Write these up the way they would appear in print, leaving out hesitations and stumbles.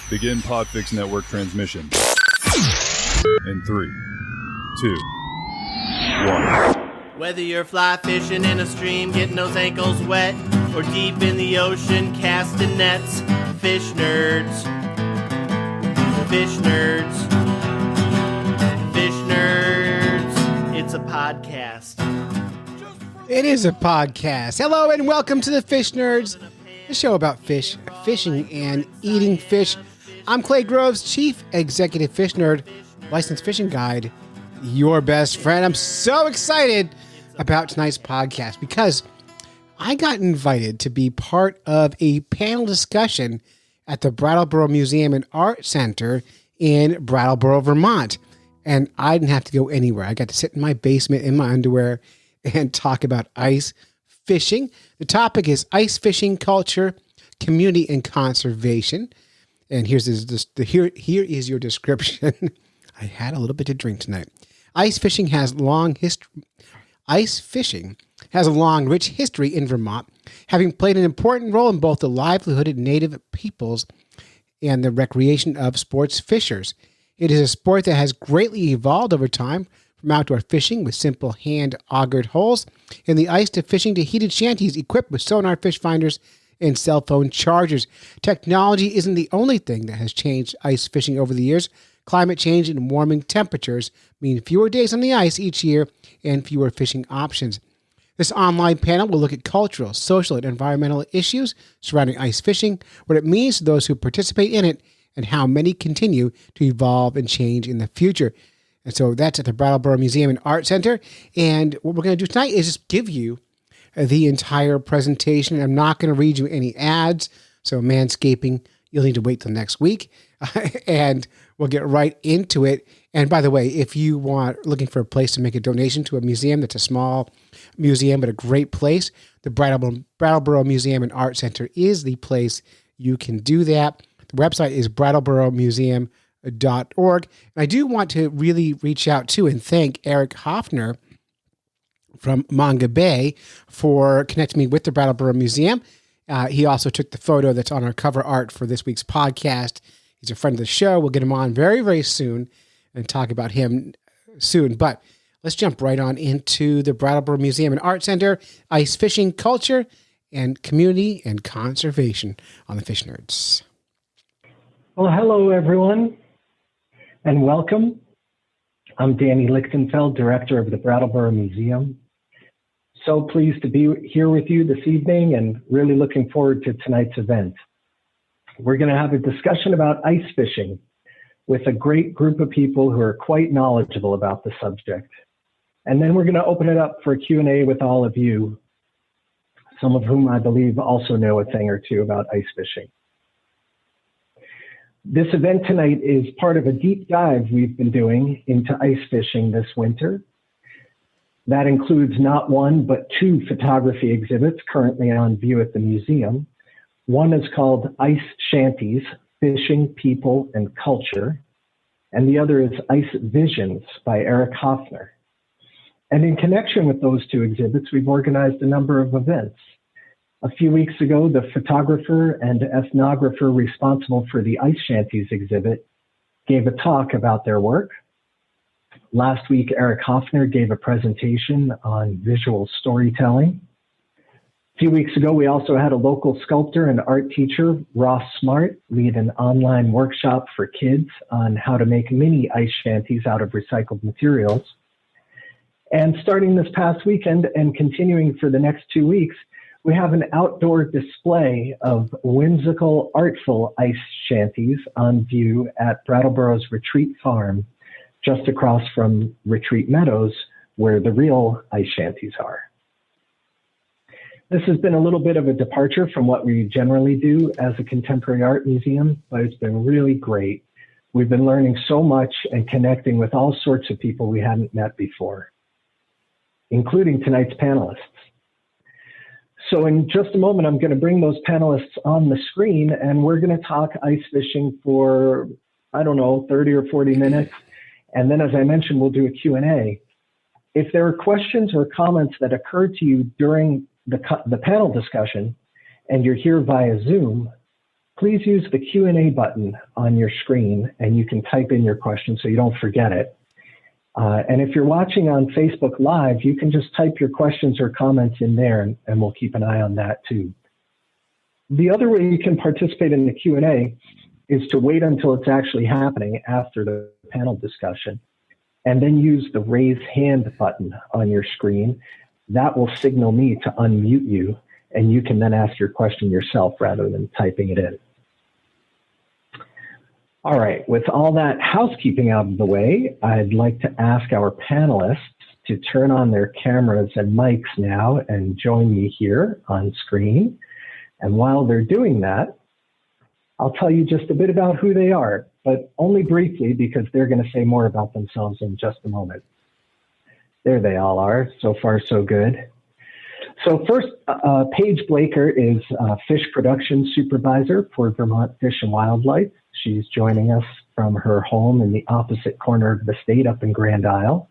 Begin Podfix Network transmission. In 3, 2, 1. Whether you're fly fishing in a stream, getting those ankles wet, or deep in the ocean casting nets, fish nerds. Fish nerds. Fish nerds. It's a podcast. It is a podcast. Hello and welcome to the Fish Nerds, the show about fish, fishing, and eating fish. I'm Clay Groves, Chief Executive Fish Nerd, licensed fishing guide, your best friend. I'm so excited about tonight's podcast because I got invited to be part of a panel discussion at the Brattleboro Museum and Art Center in Brattleboro, Vermont. And I didn't have to go anywhere. I got to sit in my basement in my underwear and talk about ice fishing. The topic is ice fishing culture, community, and conservation. And here is your description. I had a little bit to drink tonight. Ice fishing has a long, rich history in Vermont, having played an important role in both the livelihood of native peoples and the recreation of sports fishers. It is a sport that has greatly evolved over time, from outdoor fishing with simple hand-augered holes in the ice to fishing to heated shanties equipped with sonar fish finders and cell phone chargers. Technology isn't the only thing that has changed ice fishing over the years. Climate change and warming temperatures mean fewer days on the ice each year and fewer fishing options. This online panel will look at cultural, social, and environmental issues surrounding ice fishing, what it means to those who participate in it, and how many continue to evolve and change in the future. And so that's at the Brattleboro Museum and Art Center. And what we're going to do tonight is just give you the entire presentation. I'm not going to read you any ads. So manscaping, you'll need to wait till next week. And we'll get right into it. And by the way, if you looking for a place to make a donation to a museum that's a small museum but a great place, the Brattleboro Museum and Art Center is the place you can do that. The website is brattleboromuseum.org. And I do want to really reach out to and thank Eric Hoffner from Manga Bay for connecting me with the Brattleboro Museum. He also took the photo that's on our cover art for this week's podcast. He's a friend of the show. We'll get him on very, very soon and talk about him soon. But let's jump right on into the Brattleboro Museum and Art Center, ice fishing culture and community and conservation on the Fish Nerds. Well, hello, everyone, and welcome. I'm Danny Lichtenfeld, director of the Brattleboro Museum. So pleased to be here with you this evening and really looking forward to tonight's event. We're going to have a discussion about ice fishing with a great group of people who are quite knowledgeable about the subject. And then we're going to open it up for a Q&A with all of you, some of whom I believe also know a thing or two about ice fishing. This event tonight is part of a deep dive we've been doing into ice fishing this winter. That includes not one, but two photography exhibits currently on view at the museum. One is called Ice Shanties, Fishing, People, and Culture. And the other is Ice Visions by Eric Hoffner. And in connection with those two exhibits, we've organized a number of events. A few weeks ago, the photographer and ethnographer responsible for the Ice Shanties exhibit gave a talk about their work. Last week, Eric Hoffner gave a presentation on visual storytelling. A few weeks ago, we also had a local sculptor and art teacher, Ross Smart, lead an online workshop for kids on how to make mini ice shanties out of recycled materials. And starting this past weekend and continuing for the next 2 weeks, we have an outdoor display of whimsical, artful ice shanties on view at Brattleboro's Retreat Farm, just across from Retreat Meadows, where the real ice shanties are. This has been a little bit of a departure from what we generally do as a contemporary art museum, but it's been really great. We've been learning so much and connecting with all sorts of people we hadn't met before, including tonight's panelists. So in just a moment, I'm going to bring those panelists on the screen, and we're going to talk ice fishing for, 30 or 40 minutes. And then, as I mentioned, we'll do a Q&A. If there are questions or comments that occur to you during the panel discussion, and you're here via Zoom, please use the Q&A button on your screen, and you can type in your question so you don't forget it. And if you're watching on Facebook Live, you can just type your questions or comments in there, and we'll keep an eye on that too. The other way you can participate in the Q&A is to wait until it's actually happening after the panel discussion, and then use the raise hand button on your screen. That will signal me to unmute you, and you can then ask your question yourself rather than typing it in. All right, with all that housekeeping out of the way, I'd like to ask our panelists to turn on their cameras and mics now and join me here on screen. And while they're doing that, I'll tell you just a bit about who they are, but only briefly because they're going to say more about themselves in just a moment. There they all are. So far, so good. So first, Paige Blaker is Fish Production Supervisor for Vermont Fish and Wildlife. She's joining us from her home in the opposite corner of the state up in Grand Isle.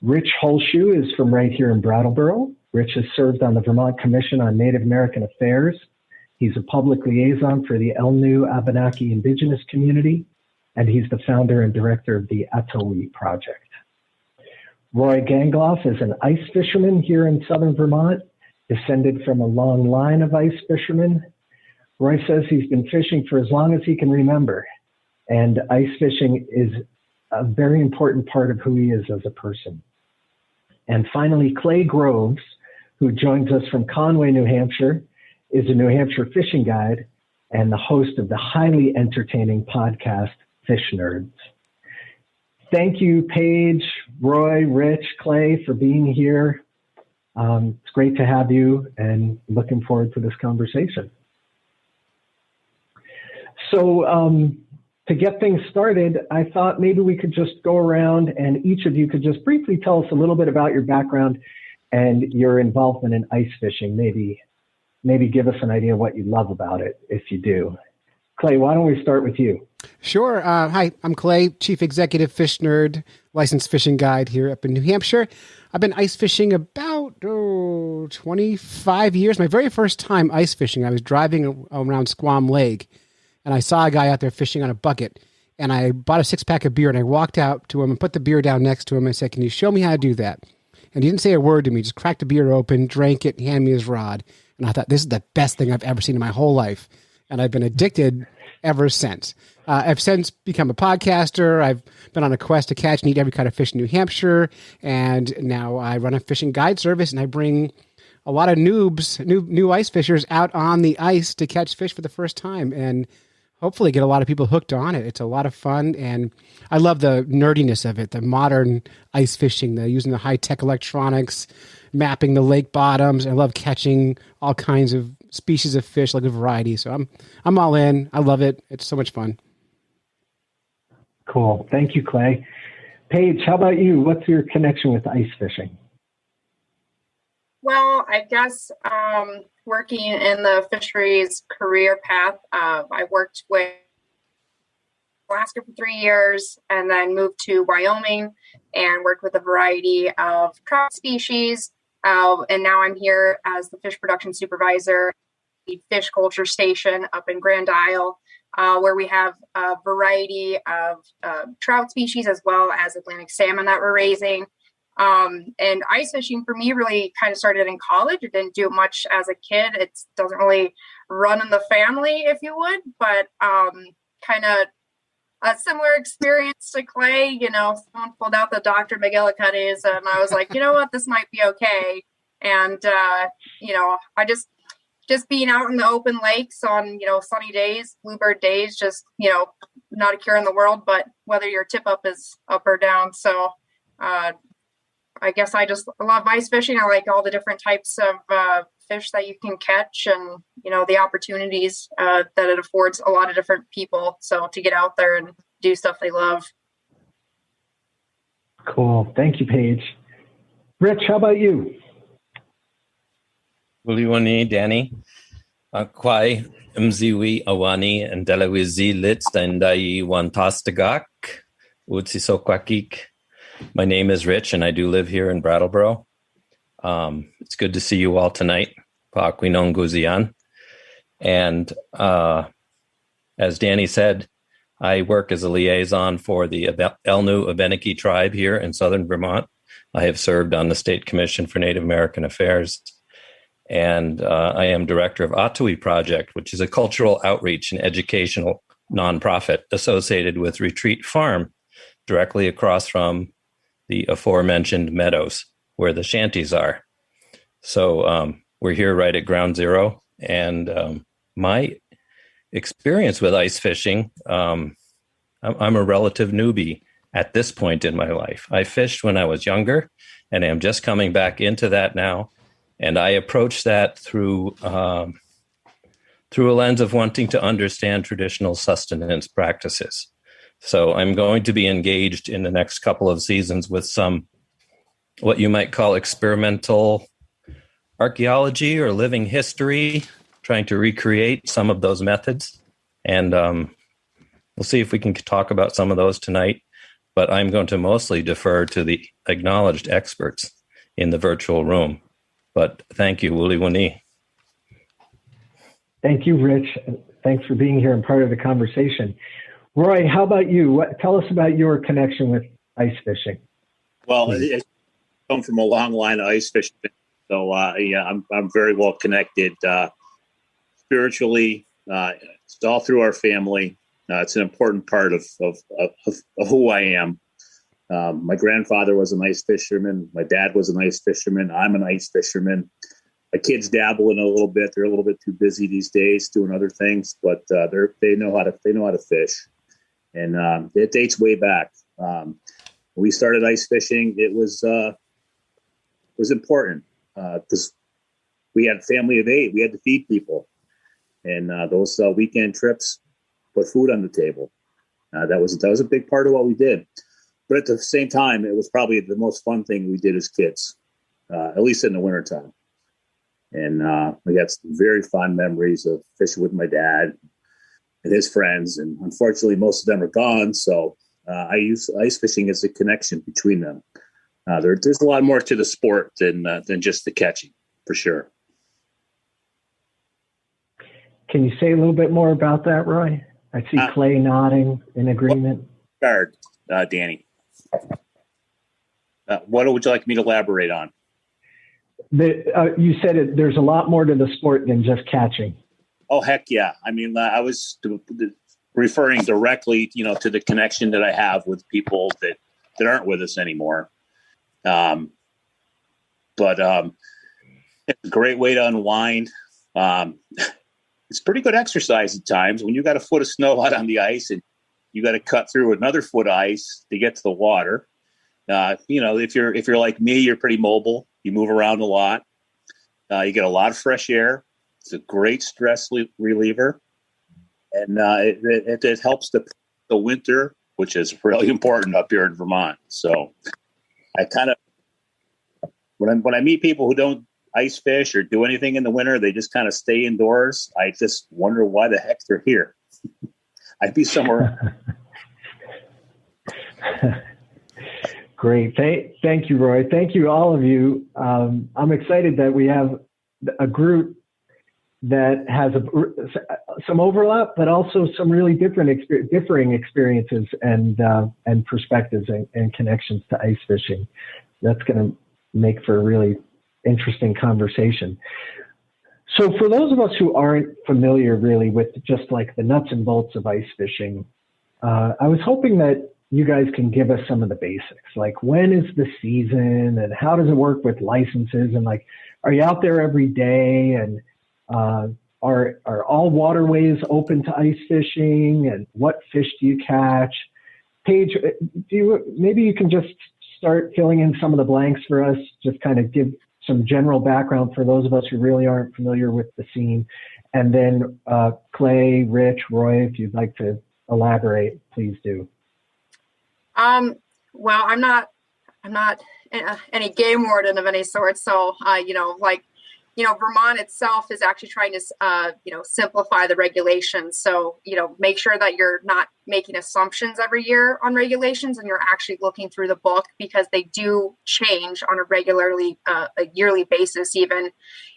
Rich Holshoe is from right here in Brattleboro. Rich has served on the Vermont Commission on Native American Affairs. He's a public liaison for the Elnu Abenaki Indigenous Community, and he's the founder and director of the Atowi Project. Roy Gangloff is an ice fisherman here in southern Vermont, descended from a long line of ice fishermen. Roy says he's been fishing for as long as he can remember, and ice fishing is a very important part of who he is as a person. And finally, Clay Groves, who joins us from Conway, New Hampshire, is a New Hampshire fishing guide and the host of the highly entertaining podcast, Fish Nerds. Thank you, Paige, Roy, Rich, Clay, for being here. It's great to have you, and looking forward to this conversation. So to get things started, I thought maybe we could just go around and each of you could just briefly tell us a little bit about your background and your involvement in ice fishing. Maybe give us an idea of what you love about it, if you do. Clay, why don't we start with you? Sure. Hi, I'm Clay, Chief Executive Fish Nerd, licensed fishing guide here up in New Hampshire. I've been ice fishing about 25 years. My very first time ice fishing, I was driving around Squam Lake, and I saw a guy out there fishing on a bucket, and I bought a 6-pack of beer, and I walked out to him and put the beer down next to him and said, "Can you show me how to do that?" And he didn't say a word to me, just cracked the beer open, drank it, handed me his rod. And I thought, this is the best thing I've ever seen in my whole life. And I've been addicted ever since. I've since become a podcaster. I've been on a quest to catch and eat every kind of fish in New Hampshire. And now I run a fishing guide service, and I bring a lot of noobs, new ice fishers out on the ice to catch fish for the first time. And hopefully get a lot of people hooked on it. It's a lot of fun, and I love the nerdiness of it, the modern ice fishing, using the high-tech electronics, mapping the lake bottoms. I love catching all kinds of species of fish, like a variety. So I'm all in. I love it. It's so much fun. Cool. Thank you, Clay. Paige, how about you? What's your connection with ice fishing? Well, I guess working in the fisheries career path, I worked with Alaska for 3 years and then moved to Wyoming and worked with a variety of trout species. And now I'm here as the fish production supervisor, the fish culture station up in Grand Isle, where we have a variety of trout species as well as Atlantic salmon that we're raising. And ice fishing for me really kind of started in college. It didn't do it much as a kid. It doesn't really run in the family, if you would, but kind of a similar experience to Clay. You know, someone pulled out the Dr. McGillicuddy's, and I was like, you know what, this might be okay. And, you know, I just being out in the open lakes on, you know, sunny days, bluebird days, just, you know, not a cure in the world, but whether your tip up is up or down. So, I guess I just love ice fishing. I like all the different types of fish that you can catch, and, you know, the opportunities that it affords a lot of different people. So to get out there and do stuff they love. Cool. Thank you, Paige. Rich, how about you? Uliwani, Danny. Kwai, Mziwi, Awani, and Delawizi Litz, Dandai, Wantastagak, Utsisokwakik. My name is Rich, and I do live here in Brattleboro. It's good to see you all tonight. Paakwinong Guzian. And as Danny said, I work as a liaison for the Elnu Abenaki tribe here in southern Vermont. I have served on the State Commission for Native American Affairs, and I am director of Atui Project, which is a cultural outreach and educational nonprofit associated with Retreat Farm, directly across from the aforementioned meadows where the shanties are. So we're here right at ground zero, and my experience with ice fishing, I'm a relative newbie at this point in my life. I fished when I was younger, and I'm just coming back into that now. And I approach that through a lens of wanting to understand traditional sustenance practices. So I'm going to be engaged in the next couple of seasons with some, what you might call experimental archaeology or living history, trying to recreate some of those methods. And we'll see if we can talk about some of those tonight. But I'm going to mostly defer to the acknowledged experts in the virtual room. But thank you, Wuli Wuni. Thank you, Rich. Thanks for being here and part of the conversation. Roy, how about you? Tell us about your connection with ice fishing. Well, I come from a long line of ice fishing, so I'm very well connected spiritually. It's all through our family. It's an important part of who I am. My grandfather was an ice fisherman. My dad was an ice fisherman. I'm an ice fisherman. My kids dabble in it a little bit. They're a little bit too busy these days doing other things, but they know how to fish, and it dates way back. When we started ice fishing, it was important because we had a family of 8. We had to feed people, and those weekend trips put food on the table. That was a big part of what we did. But at the same time, it was probably the most fun thing we did as kids, at least in the wintertime. And we got some very fond memories of fishing with my dad and his friends. And unfortunately, most of them are gone. So I use ice fishing as a connection between them. There's a lot more to the sport than just the catching, for sure. Can you say a little bit more about that, Roy? I see Clay nodding in agreement. Danny. What would you like me to elaborate on? You said there's a lot more to the sport than just catching. Oh, heck yeah. I mean, I was referring directly, to the connection that I have with people that aren't with us anymore. But it's a great way to unwind. It's pretty good exercise at times when you got a foot of snow out on the ice and you got to cut through another foot of ice to get to the water. If you're like me, you're pretty mobile. You move around a lot. You get a lot of fresh air. It's a great stress reliever, and it helps the winter, which is really important up here in Vermont. So, I kind of when I meet people who don't ice fish or do anything in the winter, they just kind of stay indoors. I just wonder why the heck they're here. I'd be somewhere. Great. Thank you, Roy. Thank you, all of you. I'm excited that we have a group that has some overlap, but also some really differing experiences and perspectives and connections to ice fishing. That's going to make for a really interesting conversation. So for those of us who aren't familiar really with just like the nuts and bolts of ice fishing, I was hoping that you guys can give us some of the basics, like when is the season and how does it work with licenses, and like, are you out there every day, and are all waterways open to ice fishing, and what fish do you catch? Paige, maybe you can just start filling in some of the blanks for us, just kind of give some general background for those of us who really aren't familiar with the scene. And then Clay, Rich, Roy, if you'd like to elaborate, please do. Well, I'm not any game warden of any sort. So, like Vermont itself is actually trying to, simplify the regulations. So, make sure that you're not making assumptions every year on regulations and you're actually looking through the book, because they do change on a yearly basis even.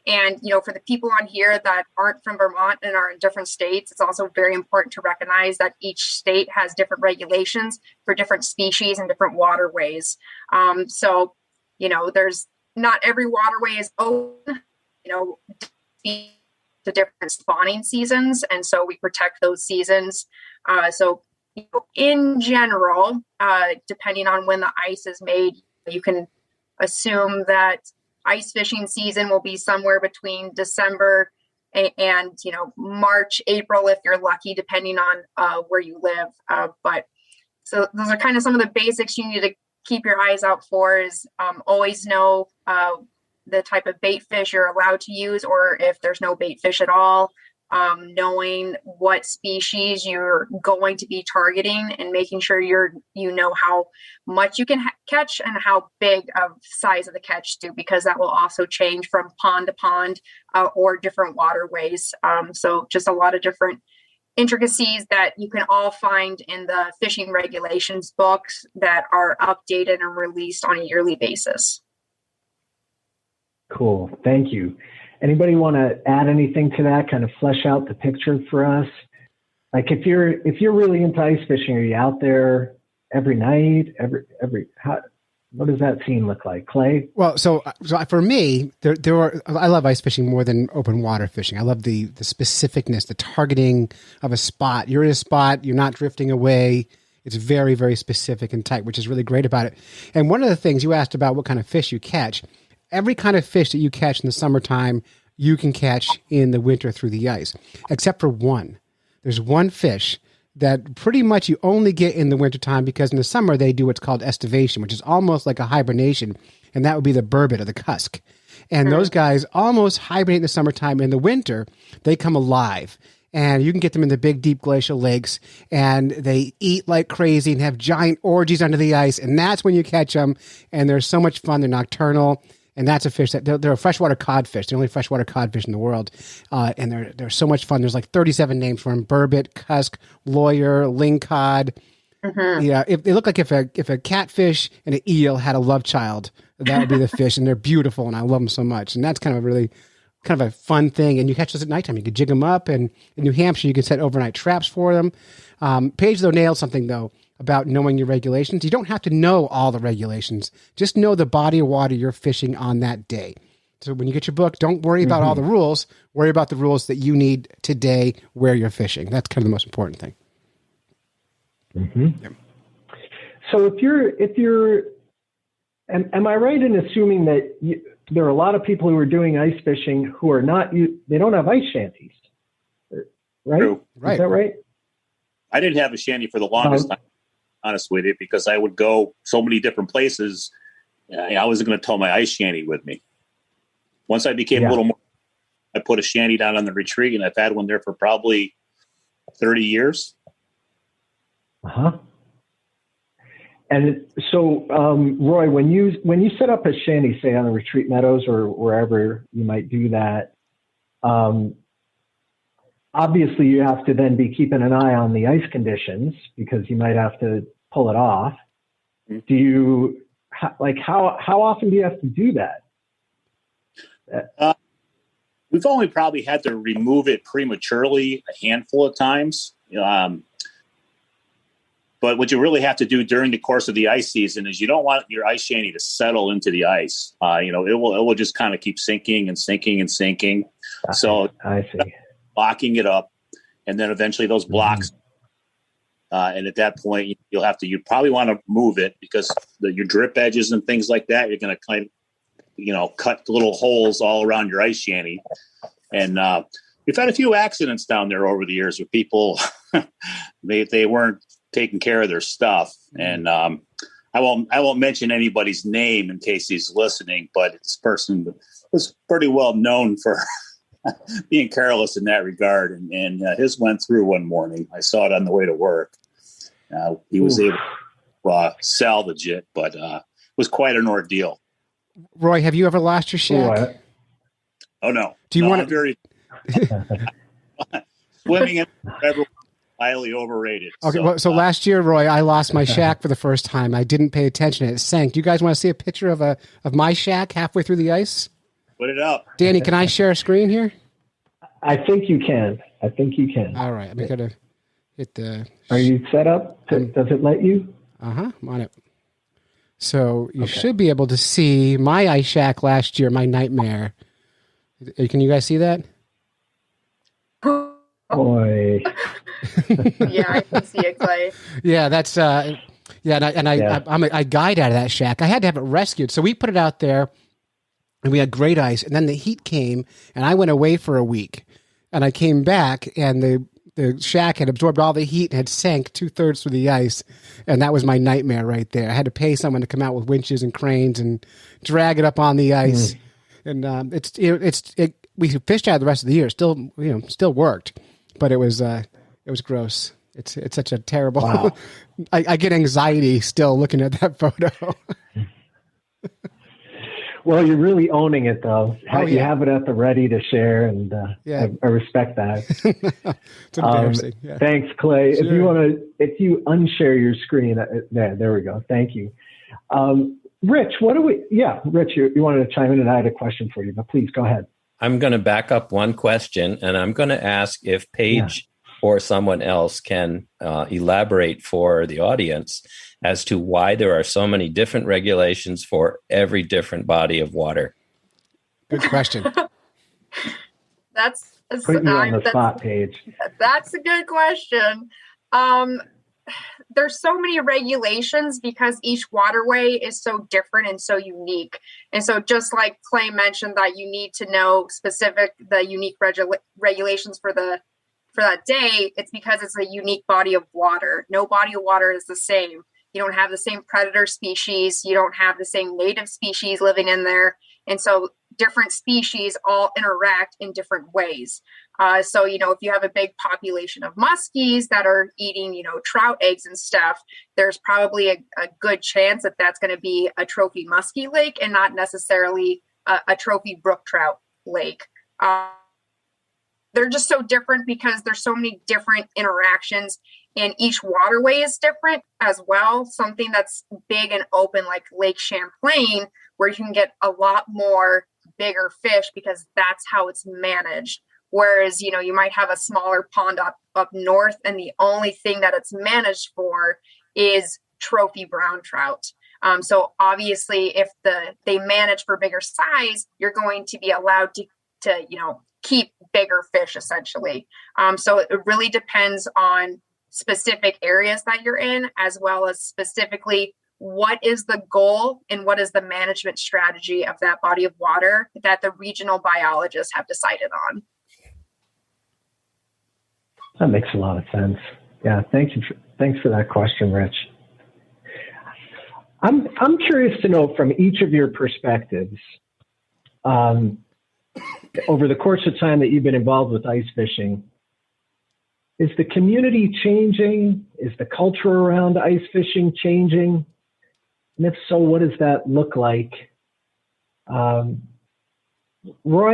And, for the people on here that aren't from Vermont and are in different states, it's also very important to recognize that each state has different regulations for different species and different waterways. So, there's not every waterway is open, the different spawning seasons. And so we protect those seasons. So in general, depending on when the ice is made, you can assume that ice fishing season will be somewhere between December and March, April, if you're lucky, depending on where you live. But so those are kind of some of the basics you need to keep your eyes out for. Is always know the type of bait fish you're allowed to use, or if there's no bait fish at all. Knowing what species you're going to be targeting and making sure you know how much you can catch and how big of size of the catch too, because that will also change from pond to pond or different waterways. So just a lot of different intricacies that you can all find in the fishing regulations books that are updated and released on a yearly basis. Cool. Thank you. Anybody want to add anything to that, kind of flesh out the picture for us? Like if you're really into ice fishing, are you out there every night? What does that scene look like, Clay? Well, so for me, I love ice fishing more than open water fishing. I love the specificness, the targeting of a spot. You're in a spot, you're not drifting away. It's very, very specific and tight, which is really great about it. And one of the things you asked about what kind of fish you catch, every kind of fish that you catch in the summertime, you can catch in the winter through the ice, except for one. There's one fish that pretty much you only get in the wintertime, because in the summer they do what's called estivation, which is almost like a hibernation, and that would be the burbot or the cusk. And those guys almost hibernate in the summertime. In the winter, they come alive. And you can get them in the big, deep glacial lakes, and they eat like crazy and have giant orgies under the ice. And that's when you catch them. And they're so much fun. They're nocturnal. And that's a fish that they're a freshwater codfish. They're the only freshwater codfish in the world. And they're so much fun. There's like 37 names for them: burbot, cusk, lawyer, lingcod. Mm-hmm. Yeah. If they look like if a catfish and an eel had a love child, that would be the fish. And they're beautiful. And I love them so much. And that's kind of a fun thing. And you catch those at nighttime. You could jig them up. And in New Hampshire, you can set overnight traps for them. Paige, though, nailed something, though, about knowing your regulations. You don't have to know all the regulations. Just know the body of water you're fishing on that day. So when you get your book, don't worry about all the rules. Worry about the rules that you need today where you're fishing. That's kind of the most important thing. Mm-hmm. Yep. So if you're, am I right in assuming that there are a lot of people who are doing ice fishing who are they don't have ice shanties, right? True. Right. Is that right? I didn't have a shanty for the longest time, honest with you, because I would go so many different places. I wasn't going to tow my ice shanty with me. Once I became a little more, I put a shanty down on the retreat, and I've had one there for probably 30 years. Uh-huh. And so, Roy, when you set up a shanty, say on the retreat meadows or wherever you might do that, obviously you have to then be keeping an eye on the ice conditions, because you might have to pull it off. Mm-hmm. Do you how often do you have to do that? We've only probably had to remove it prematurely a handful of times. But what you really have to do during the course of the ice season is you don't want your ice shanty to settle into the ice. It will just kind of keep sinking and sinking and sinking. So I see. Locking it up, and then eventually those blocks. And at that point, you probably want to move it, because your drip edges and things like that, you're going to kind of, cut little holes all around your ice shanty. And we've had a few accidents down there over the years where people, they weren't taking care of their stuff. And I won't mention anybody's name in case he's listening, but this person was pretty well known for being careless in that regard. And his went through one morning. I saw it on the way to work. He was able to salvage it, but it was quite an ordeal. Roy, have you ever lost your shack? Oh no. Do you want I'm very swimming in everyone highly overrated. Okay, well, so last year, Roy, I lost my shack for the first time. I didn't pay attention. It sank. Do you guys want to see a picture of my shack halfway through the ice? Put it up. Danny, can I share a screen here? I think you can. All right. I'm going to hit the... Are you set up? Does it let you? I'm on it. So you should be able to see my ice shack last year, my nightmare. Can you guys see that? Boy. Yeah, I can see it, Clay. Yeah, that's I guide out of that shack. I had to have it rescued, so we put it out there, and we had great ice. And then the heat came, and I went away for a week, and I came back, and the shack had absorbed all the heat and had sank 2/3 through the ice, and that was my nightmare right there. I had to pay someone to come out with winches and cranes and drag it up on the ice, and we fished out the rest of the year. Still worked, but it was gross. It's such a terrible. Wow. I get anxiety still looking at that photo. Well, you're really owning it, though. You Yeah. have it at the ready to share, and I respect that. It's embarrassing. Yeah. Thanks, Clay. Sure. If you unshare your screen, there we go. Thank you. Rich, Rich, you wanted to chime in, and I had a question for you, but please go ahead. I'm going to back up one question, and I'm going to ask if Paige or someone else can elaborate for the audience as to why there are so many different regulations for every different body of water. Good question. Putting you on the spot, Paige. That's a good question. There's so many regulations because each waterway is so different and so unique. And so just like Clay mentioned that you need to know the unique regulations for that day, it's because it's a unique body of water. No body of water is the same. You don't have the same predator species. You don't have the same native species living in there. And so different species all interact in different ways. So, if you have a big population of muskies that are eating, trout eggs and stuff, there's probably a good chance that that's going to be a trophy muskie lake and not necessarily a trophy brook trout lake. They're just so different because there's so many different interactions, and each waterway is different as well. Something that's big and open like Lake Champlain, where you can get a lot more bigger fish because that's how it's managed. Whereas, you might have a smaller pond up north, and the only thing that it's managed for is trophy brown trout. So obviously, if they manage for bigger size, you're going to be allowed to keep bigger fish essentially. So it really depends on specific areas that you're in, as well as specifically what is the goal and what is the management strategy of that body of water that the regional biologists have decided on. That makes a lot of sense. Yeah, thanks for that question, Rich. I'm curious to know from each of your perspectives, over the course of time that you've been involved with ice fishing, is the community changing? Is the culture around ice fishing changing? And if so, what does that look like? Roy,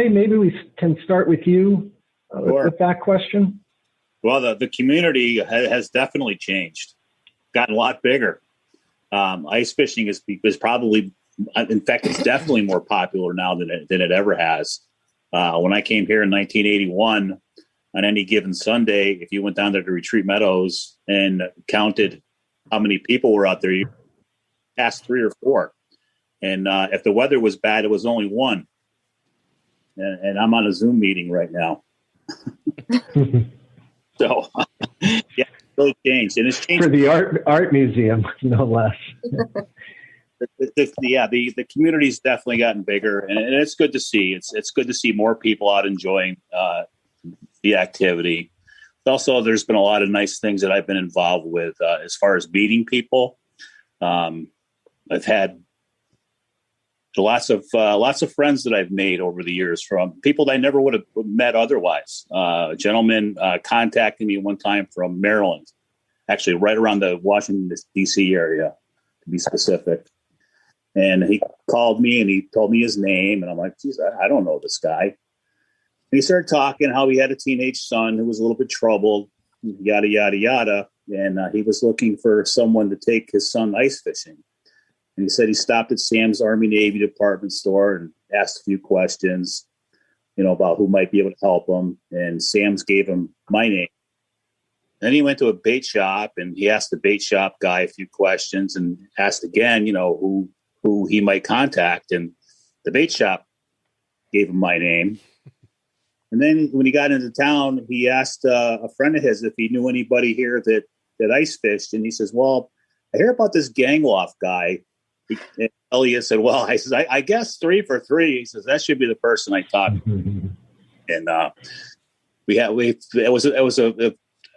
maybe we can start with you with that question. Well, the community has definitely changed, gotten a lot bigger. Ice fishing is probably, in fact, it's definitely more popular now than it ever has. When I came here in 1981, on any given Sunday, if you went down there to Retreat Meadows and counted how many people were out there, you passed 3 or 4. And if the weather was bad, it was only 1. And I'm on a Zoom meeting right now. So, yeah, it's really changed. And it's changed. For the art museum, no less. The community's definitely gotten bigger, and it's good to see. It's good to see more people out enjoying the activity. Also, there's been a lot of nice things that I've been involved with as far as meeting people. I've had lots of friends that I've made over the years from people that I never would have met otherwise. A gentleman contacted me one time from Maryland, actually right around the Washington, D.C. area, to be specific. And he called me and he told me his name. And I'm like, geez, I don't know this guy. he started talking how he had a teenage son who was a little bit troubled, yada, yada, yada. And he was looking for someone to take his son ice fishing. And he said he stopped at Sam's Army Navy department store and asked a few questions, about who might be able to help him. And Sam's gave him my name. Then he went to a bait shop and he asked the bait shop guy a few questions and asked again, who he might contact. And the bait shop gave him my name. And then when he got into town, he asked a friend of his if he knew anybody here that ice fished. And he says, well, I hear about this Gangloff guy. Elliot said, well, I guess 3 for 3. He says, that should be the person I talked to. And it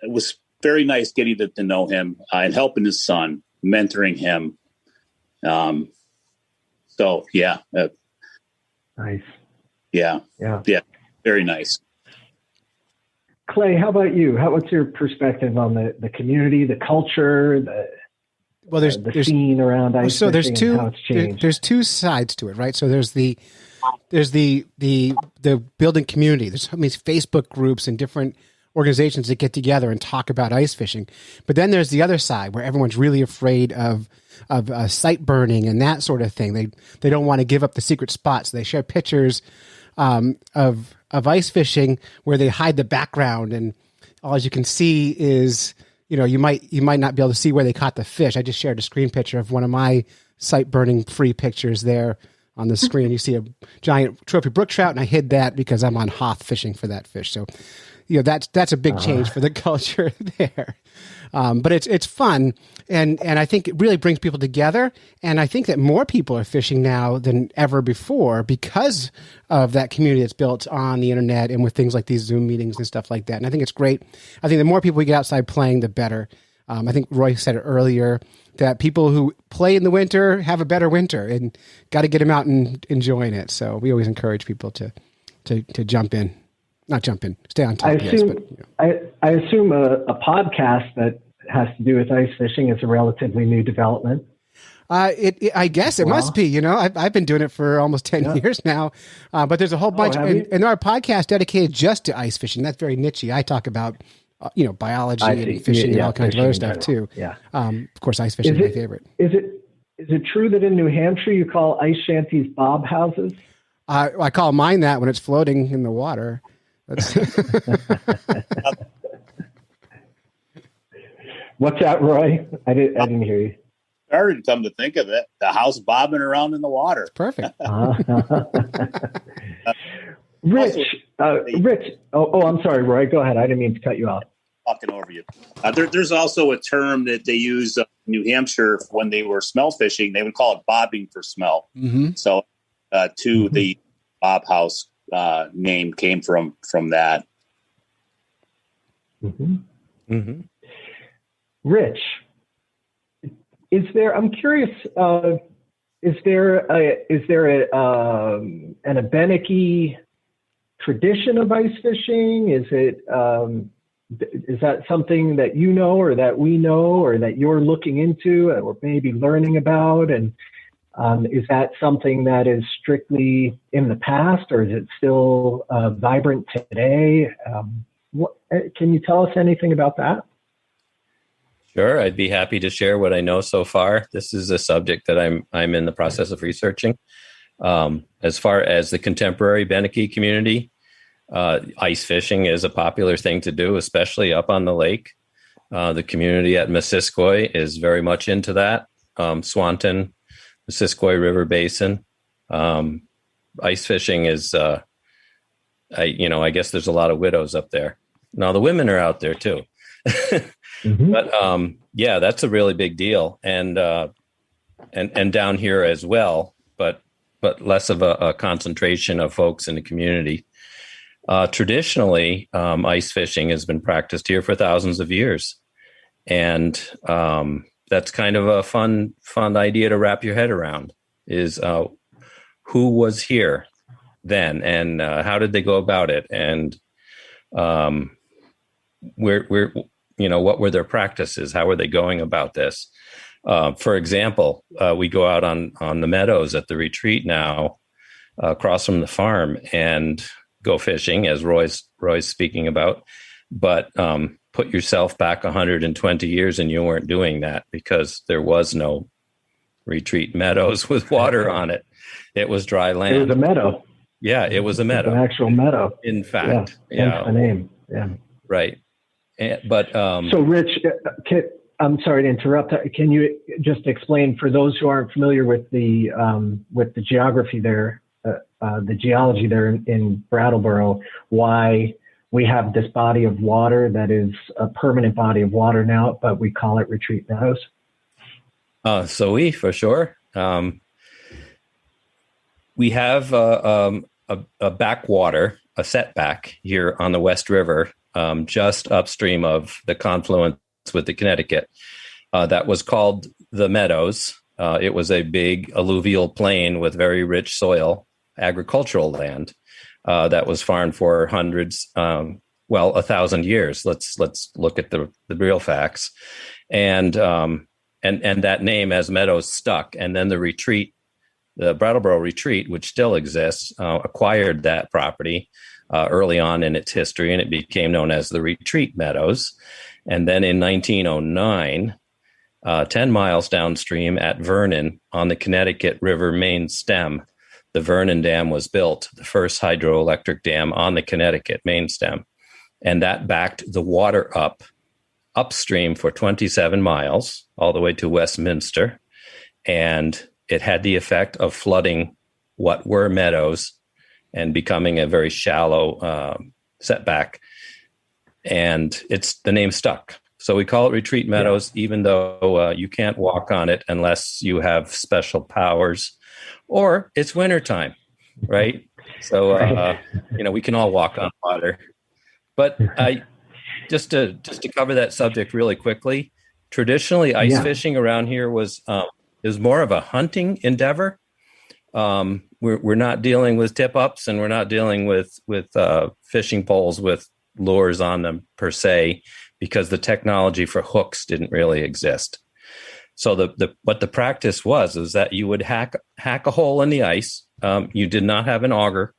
was very nice getting to know him and helping his son, mentoring him. So yeah. Nice. Yeah. Very nice. Clay, how about you? What's your perspective on the community, the culture, there's scene around ice so there's fishing and how it's changed? There's two sides to it, right? So there's the building community. There's these Facebook groups and different organizations that get together and talk about ice fishing. But then there's the other side where everyone's really afraid of site burning and that sort of thing. They don't want to give up the secret spots. So they share pictures of ice fishing where they hide the background, and all you can see is, you might not be able to see where they caught the fish. I just shared a screen picture of one of my site burning free pictures there on the screen. You see a giant trophy brook trout, and I hid that because I'm on Hoth fishing for that fish. So, that's a big change for the culture there. But it's fun, and I think it really brings people together. And I think that more people are fishing now than ever before because of that community that's built on the internet and with things like these Zoom meetings and stuff like that. And I think it's great. I think the more people we get outside playing, the better. I think Roy said it earlier that people who play in the winter have a better winter, and got to get them out and enjoying it. So we always encourage people to jump in. Not jump in, stay on top. I assume a podcast that has to do with ice fishing is a relatively new development. I guess it must be. I've been doing it for almost 10 years now, but there's a whole bunch, and our podcast dedicated just to ice fishing. That's very niche-y. I talk about biology and fishing and all kinds of other stuff too. Yeah. Of course, ice fishing is my favorite. Is it true that in New Hampshire you call ice shanties bob houses? I call mine that when it's floating in the water. What's that, Roy? I didn't hear you. Started, come to think of it, the house bobbing around in the water. It's perfect. Rich. I'm sorry, Roy. Go ahead. I didn't mean to cut you off. Talking over you. There's also a term that they use in New Hampshire when they were smell fishing. They would call it bobbing for smell. Mm-hmm. So, the Bob House name came from that. Mm-hmm. Mm-hmm. Rich, is there? I'm curious. Is there an Abenaki tradition of ice fishing? Is that something that you know, or that we know, or that you're looking into, or maybe learning about? And is that something that is strictly in the past, or is it still vibrant today? Can you tell us anything about that? Sure, I'd be happy to share what I know so far. This is a subject that I'm in the process of researching. As far as the contemporary Benaki community, ice fishing is a popular thing to do, especially up on the lake. The community at Missisquoi is very much into that. Swanton, Missisquoi River Basin. Ice fishing is, I guess there's a lot of widows up there. Now the women are out there too. Mm-hmm. But that's a really big deal, and down here as well, but less of a concentration of folks in the community. Traditionally, ice fishing has been practiced here for thousands of years, and that's kind of a fun idea to wrap your head around. Is who was here then, and how did they go about it, and what were their practices? How were they going about this? For example, we go out on the meadows at the retreat now, across from the farm, and go fishing, as Roy's speaking about, but put yourself back 120 years and you weren't doing that because there was no retreat meadows with water on it. It was dry land. It was a meadow. Yeah, it was a meadow. An actual meadow. In fact. Yeah. Hence the name. Yeah. Right. But so Rich, I'm sorry to interrupt. Can you just explain for those who aren't familiar with the geography there, the geology there in Brattleboro, why we have this body of water that is a permanent body of water now, but we call it retreat meadows? For sure. We have a backwater, a setback here on the West River, just upstream of the confluence with the Connecticut, that was called the Meadows. It was a big alluvial plain with very rich soil, agricultural land that was farmed for hundreds, 1,000 years. Let's look at the real facts, and that name as Meadows stuck. And then the retreat, the Brattleboro Retreat, which still exists, acquired that property early on in its history, and it became known as the Retreat Meadows. And then in 1909, 10 miles downstream at Vernon on the Connecticut River main stem, the Vernon Dam was built, the first hydroelectric dam on the Connecticut main stem. And that backed the water upstream for 27 miles, all the way to Westminster. And it had the effect of flooding what were meadows and becoming a very shallow setback. And the name stuck. So we call it Retreat Meadows, even though you can't walk on it unless you have special powers or it's wintertime, right? So, we can all walk on water. But just to cover that subject really quickly, traditionally ice fishing around here is more of a hunting endeavor. We're not dealing with tip-ups, and we're not dealing with fishing poles with lures on them per se, because the technology for hooks didn't really exist. So what the practice was that you would hack a hole in the ice. You did not have an auger,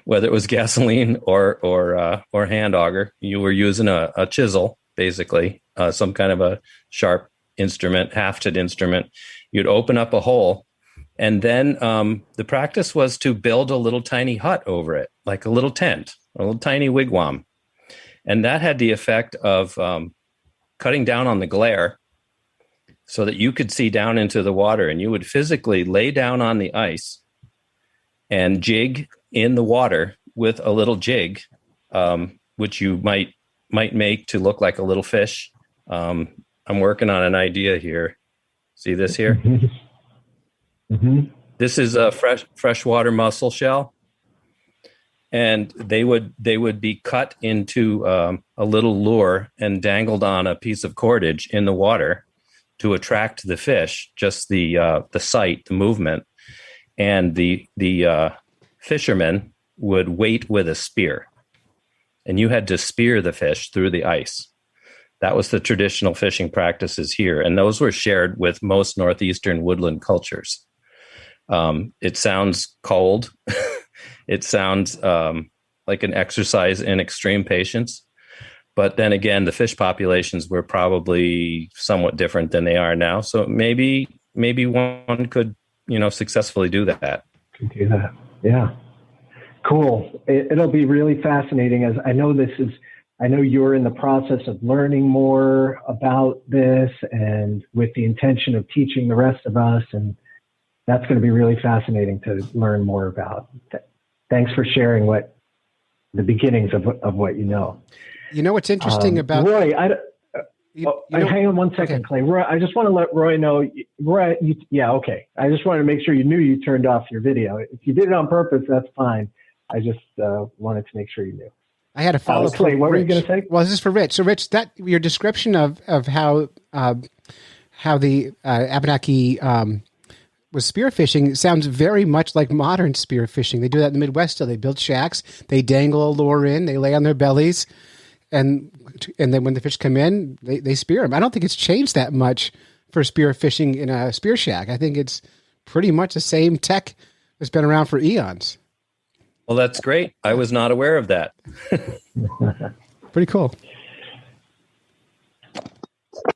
whether it was gasoline or hand auger. You were using a chisel, basically, some kind of a sharp instrument, hafted instrument. You'd open up a hole, and then the practice was to build a little tiny hut over it, like a little tent, a little tiny wigwam. And that had the effect of cutting down on the glare so that you could see down into the water, and you would physically lay down on the ice and jig in the water with a little jig, which you might make to look like a little fish. I'm working on an idea here. See this here? Mm-hmm. This is a freshwater mussel shell. And they would be cut into a little lure and dangled on a piece of cordage in the water to attract the fish. Just the sight, the movement, and the fishermen would wait with a spear, and you had to spear the fish through the ice. That was the traditional fishing practices here, and those were shared with most northeastern woodland cultures. It sounds cold. It sounds like an exercise in extreme patience. But then again, the fish populations were probably somewhat different than they are now. So maybe one could, successfully do that. Could do that. Yeah. Cool. It'll be really fascinating, as I know you're in the process of learning more about this, and with the intention of teaching the rest of us. And that's going to be really fascinating to learn more about. Thanks for sharing the beginnings of what you know. You know what's interesting about Roy? Hang on one second, okay. Clay. Roy, I just want to let Roy know. Roy, okay. I just wanted to make sure you knew you turned off your video. If you did it on purpose, that's fine. I just wanted to make sure you knew. I had a follow-up. Clay, what were you going to say? Well, this is for Rich. So, Rich, that your description of how the Abenaki was spearfishing sounds very much like modern spearfishing. They do that in the Midwest still. They build shacks, they dangle a lure in, they lay on their bellies, and then when the fish come in, they spear them. I don't think it's changed that much for spearfishing in a spear shack. I think it's pretty much the same tech that's been around for eons. Well, that's great. I was not aware of that. Pretty cool.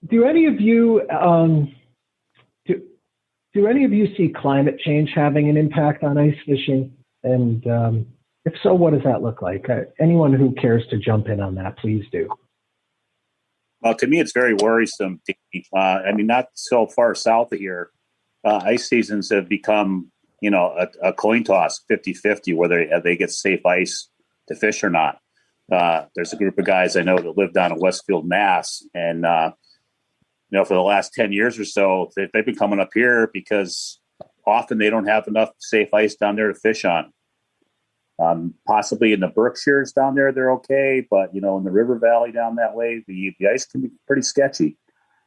Do any of you do any of you see climate change having an impact on ice fishing? And if so, what does that look like? Anyone who cares to jump in on that, please do. Well, to me, it's very worrisome. I mean, not so far south of here, ice seasons have become, a coin toss, 50-50, whether they get safe ice to fish or not. There's a group of guys I know that live down in Westfield, Mass. And, for the last 10 years or so, they've been coming up here because often they don't have enough safe ice down there to fish on. Possibly in the Berkshires down there, they're okay. But, in the river valley down that way, the ice can be pretty sketchy.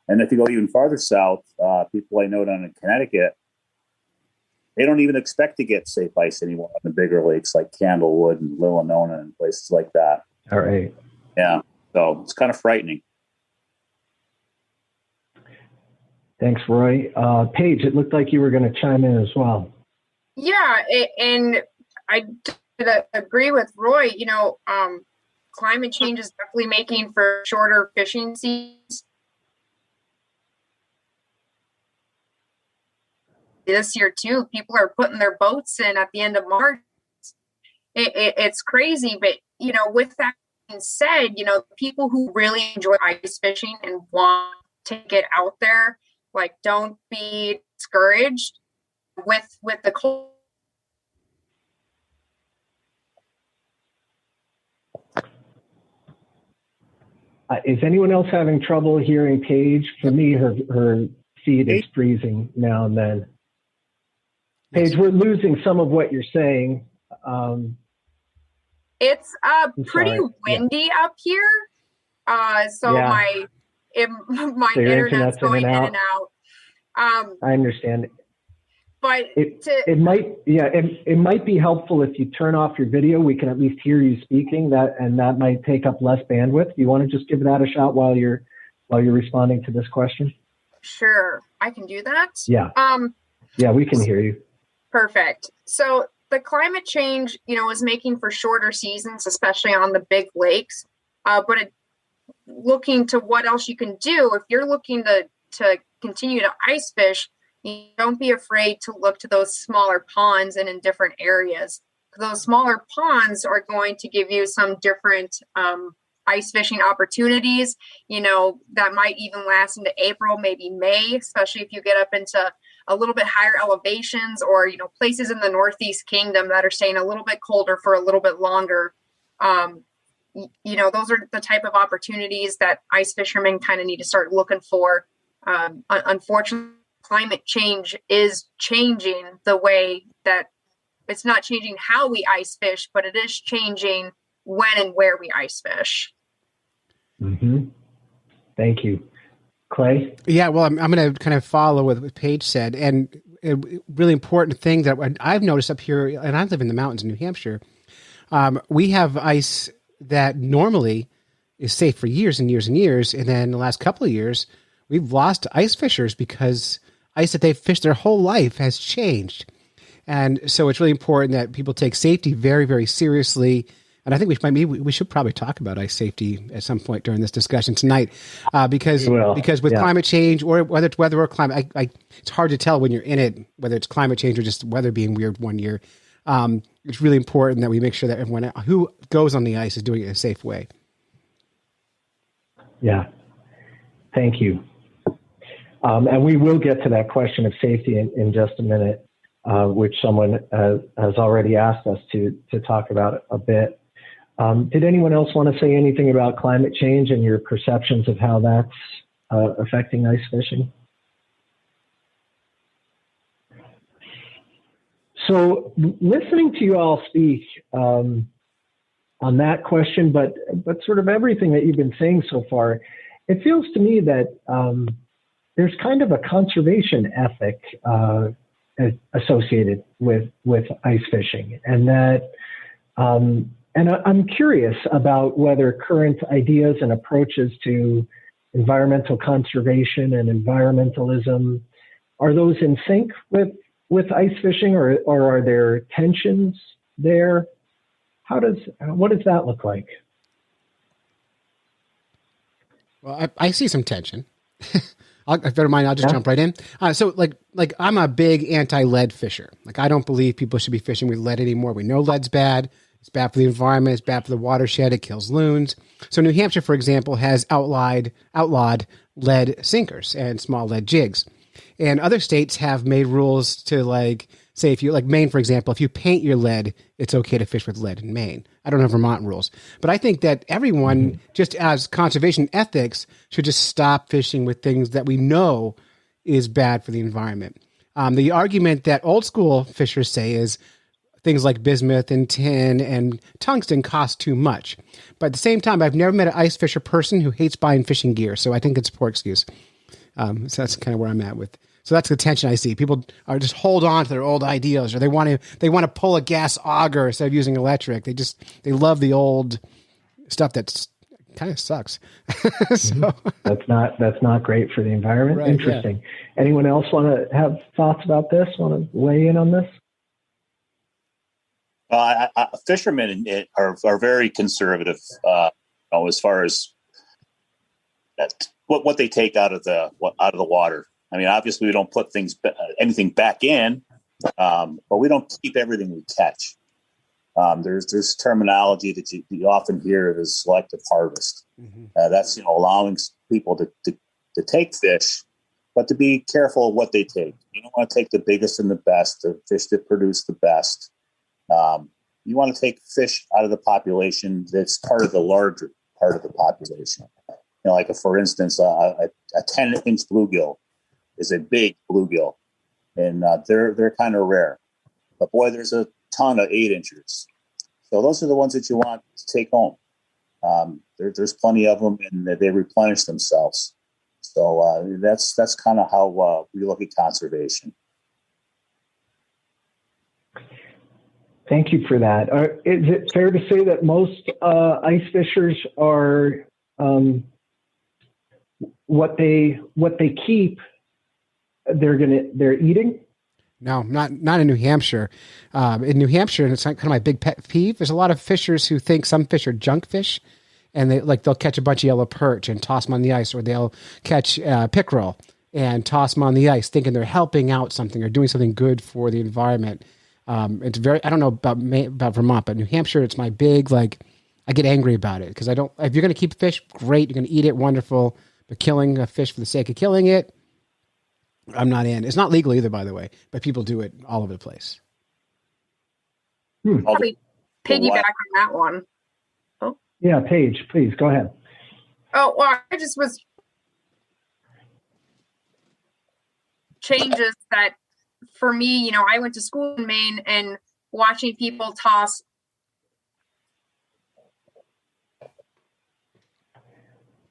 And if you go even farther south, people I know down in Connecticut, they don't even expect to get safe ice anymore on the bigger lakes like Candlewood and Lillonona and places like that. All right. Yeah. So it's kind of frightening. Thanks, Roy. Paige, it looked like you were going to chime in as well. Yeah, and I agree with Roy. Climate change is definitely making for shorter fishing seasons. This year too, people are putting their boats in at the end of March. It's crazy, but with that being said, people who really enjoy ice fishing and want to get out there, don't be discouraged with the cold. Is anyone else having trouble hearing Paige? For me, her feed is freezing now and then. Paige, we're losing some of what you're saying. It's pretty windy up here, so yeah. my So internet's going in and out. I understand. But it might be helpful if you turn off your video. We can at least hear you speaking. That might take up less bandwidth. You want to just give that a shot while you're responding to this question? Sure, I can do that. Yeah. Yeah, we can hear you. Perfect. So the climate change, is making for shorter seasons, especially on the big lakes. But looking to what else you can do, if you're looking to continue to ice fish, don't be afraid to look to those smaller ponds and in different areas. Those smaller ponds are going to give you some different ice fishing opportunities, that might even last into April, maybe May, especially if you get up into a little bit higher elevations or, places in the Northeast Kingdom that are staying a little bit colder for a little bit longer. Those are the type of opportunities that ice fishermen kind of need to start looking for. Unfortunately, climate change is changing the way that it's not changing how we ice fish, but it is changing when and where we ice fish. Mm-hmm. Thank you. Clay? Yeah, well, I'm going to kind of follow what Paige said. And a really important thing that I've noticed up here, and I live in the mountains in New Hampshire, we have ice that normally is safe for years and years and years. And then the last couple of years, we've lost ice fishers because ice that they've fished their whole life has changed. And so it's really important that people take safety very, very seriously. And I think we should probably talk about ice safety at some point during this discussion tonight, because with climate change, or whether it's weather or climate, it's hard to tell when you're in it, whether it's climate change or just weather being weird one year. It's really important that we make sure that everyone who goes on the ice is doing it in a safe way. Yeah. Thank you. And we will get to that question of safety in just a minute, which someone has already asked us to talk about a bit. Did anyone else want to say anything about climate change and your perceptions of how that's affecting ice fishing? So listening to you all speak on that question, but sort of everything that you've been saying so far, it feels to me that there's kind of a conservation ethic associated with ice fishing, and that and I'm curious about whether current ideas and approaches to environmental conservation and environmentalism, are those in sync with ice fishing, or are there tensions there? What does that look like? Well, I see some tension. If you don't mind, I'll just jump right in. So I'm a big anti-lead fisher. Like, I don't believe people should be fishing with lead anymore. We know lead's bad. It's bad for the environment. It's bad for the watershed. It kills loons. So New Hampshire, for example, has outlawed lead sinkers and small lead jigs. And other states have made rules to, like, say, if you, like Maine, for example, if you paint your lead, it's okay to fish with lead in Maine. I don't know Vermont rules. But I think that everyone, just as conservation ethics, should just stop fishing with things that we know is bad for the environment. The argument that old school fishers say is things like bismuth and tin and tungsten cost too much. But at the same time, I've never met an ice fisher person who hates buying fishing gear. So I think it's a poor excuse. So that's kind of where I'm at with. So that's the tension I see. People are just hold on to their old ideals, or they want to pull a gas auger instead of using electric. They love the old stuff that's kind of sucks. So that's not great for the environment. Right, interesting. Yeah. Anyone else want to have thoughts about this? Want to weigh in on this? Fishermen are very conservative as far as what they take out of the water. I mean, obviously, we don't put anything back in, but we don't keep everything we catch. There's terminology that you often hear as selective harvest. That's allowing people to take fish, but to be careful of what they take. You don't want to take the biggest and the best, the fish that produce the best. You want to take fish out of the population that's part of the larger part of the population. Like for instance, a 10-inch bluegill is a big bluegill, and they're kind of rare. But boy, there's a ton of 8-inchers. So those are the ones that you want to take home. There's plenty of them, and they replenish themselves. So that's kind of how we look at conservation. Thank you for that. Is it fair to say that most ice fishers are what they keep? They're eating? No, not in New Hampshire. In New Hampshire, and it's kind of my big pet peeve, there's a lot of fishers who think some fish are junk fish, and they'll catch a bunch of yellow perch and toss them on the ice, or they'll catch pickerel and toss them on the ice, thinking they're helping out something or doing something good for the environment. It's very, I don't know about Vermont, but New Hampshire, it's my big, I get angry about it because if you're going to keep fish, great, you're going to eat it, wonderful, but killing a fish for the sake of killing it, I'm not in. It's not legal either, by the way, but people do it all over the place. Probably piggyback on that one. Oh. Yeah, Paige, please go ahead. Oh, well, I just was changes that for me, I went to school in Maine, and watching people toss.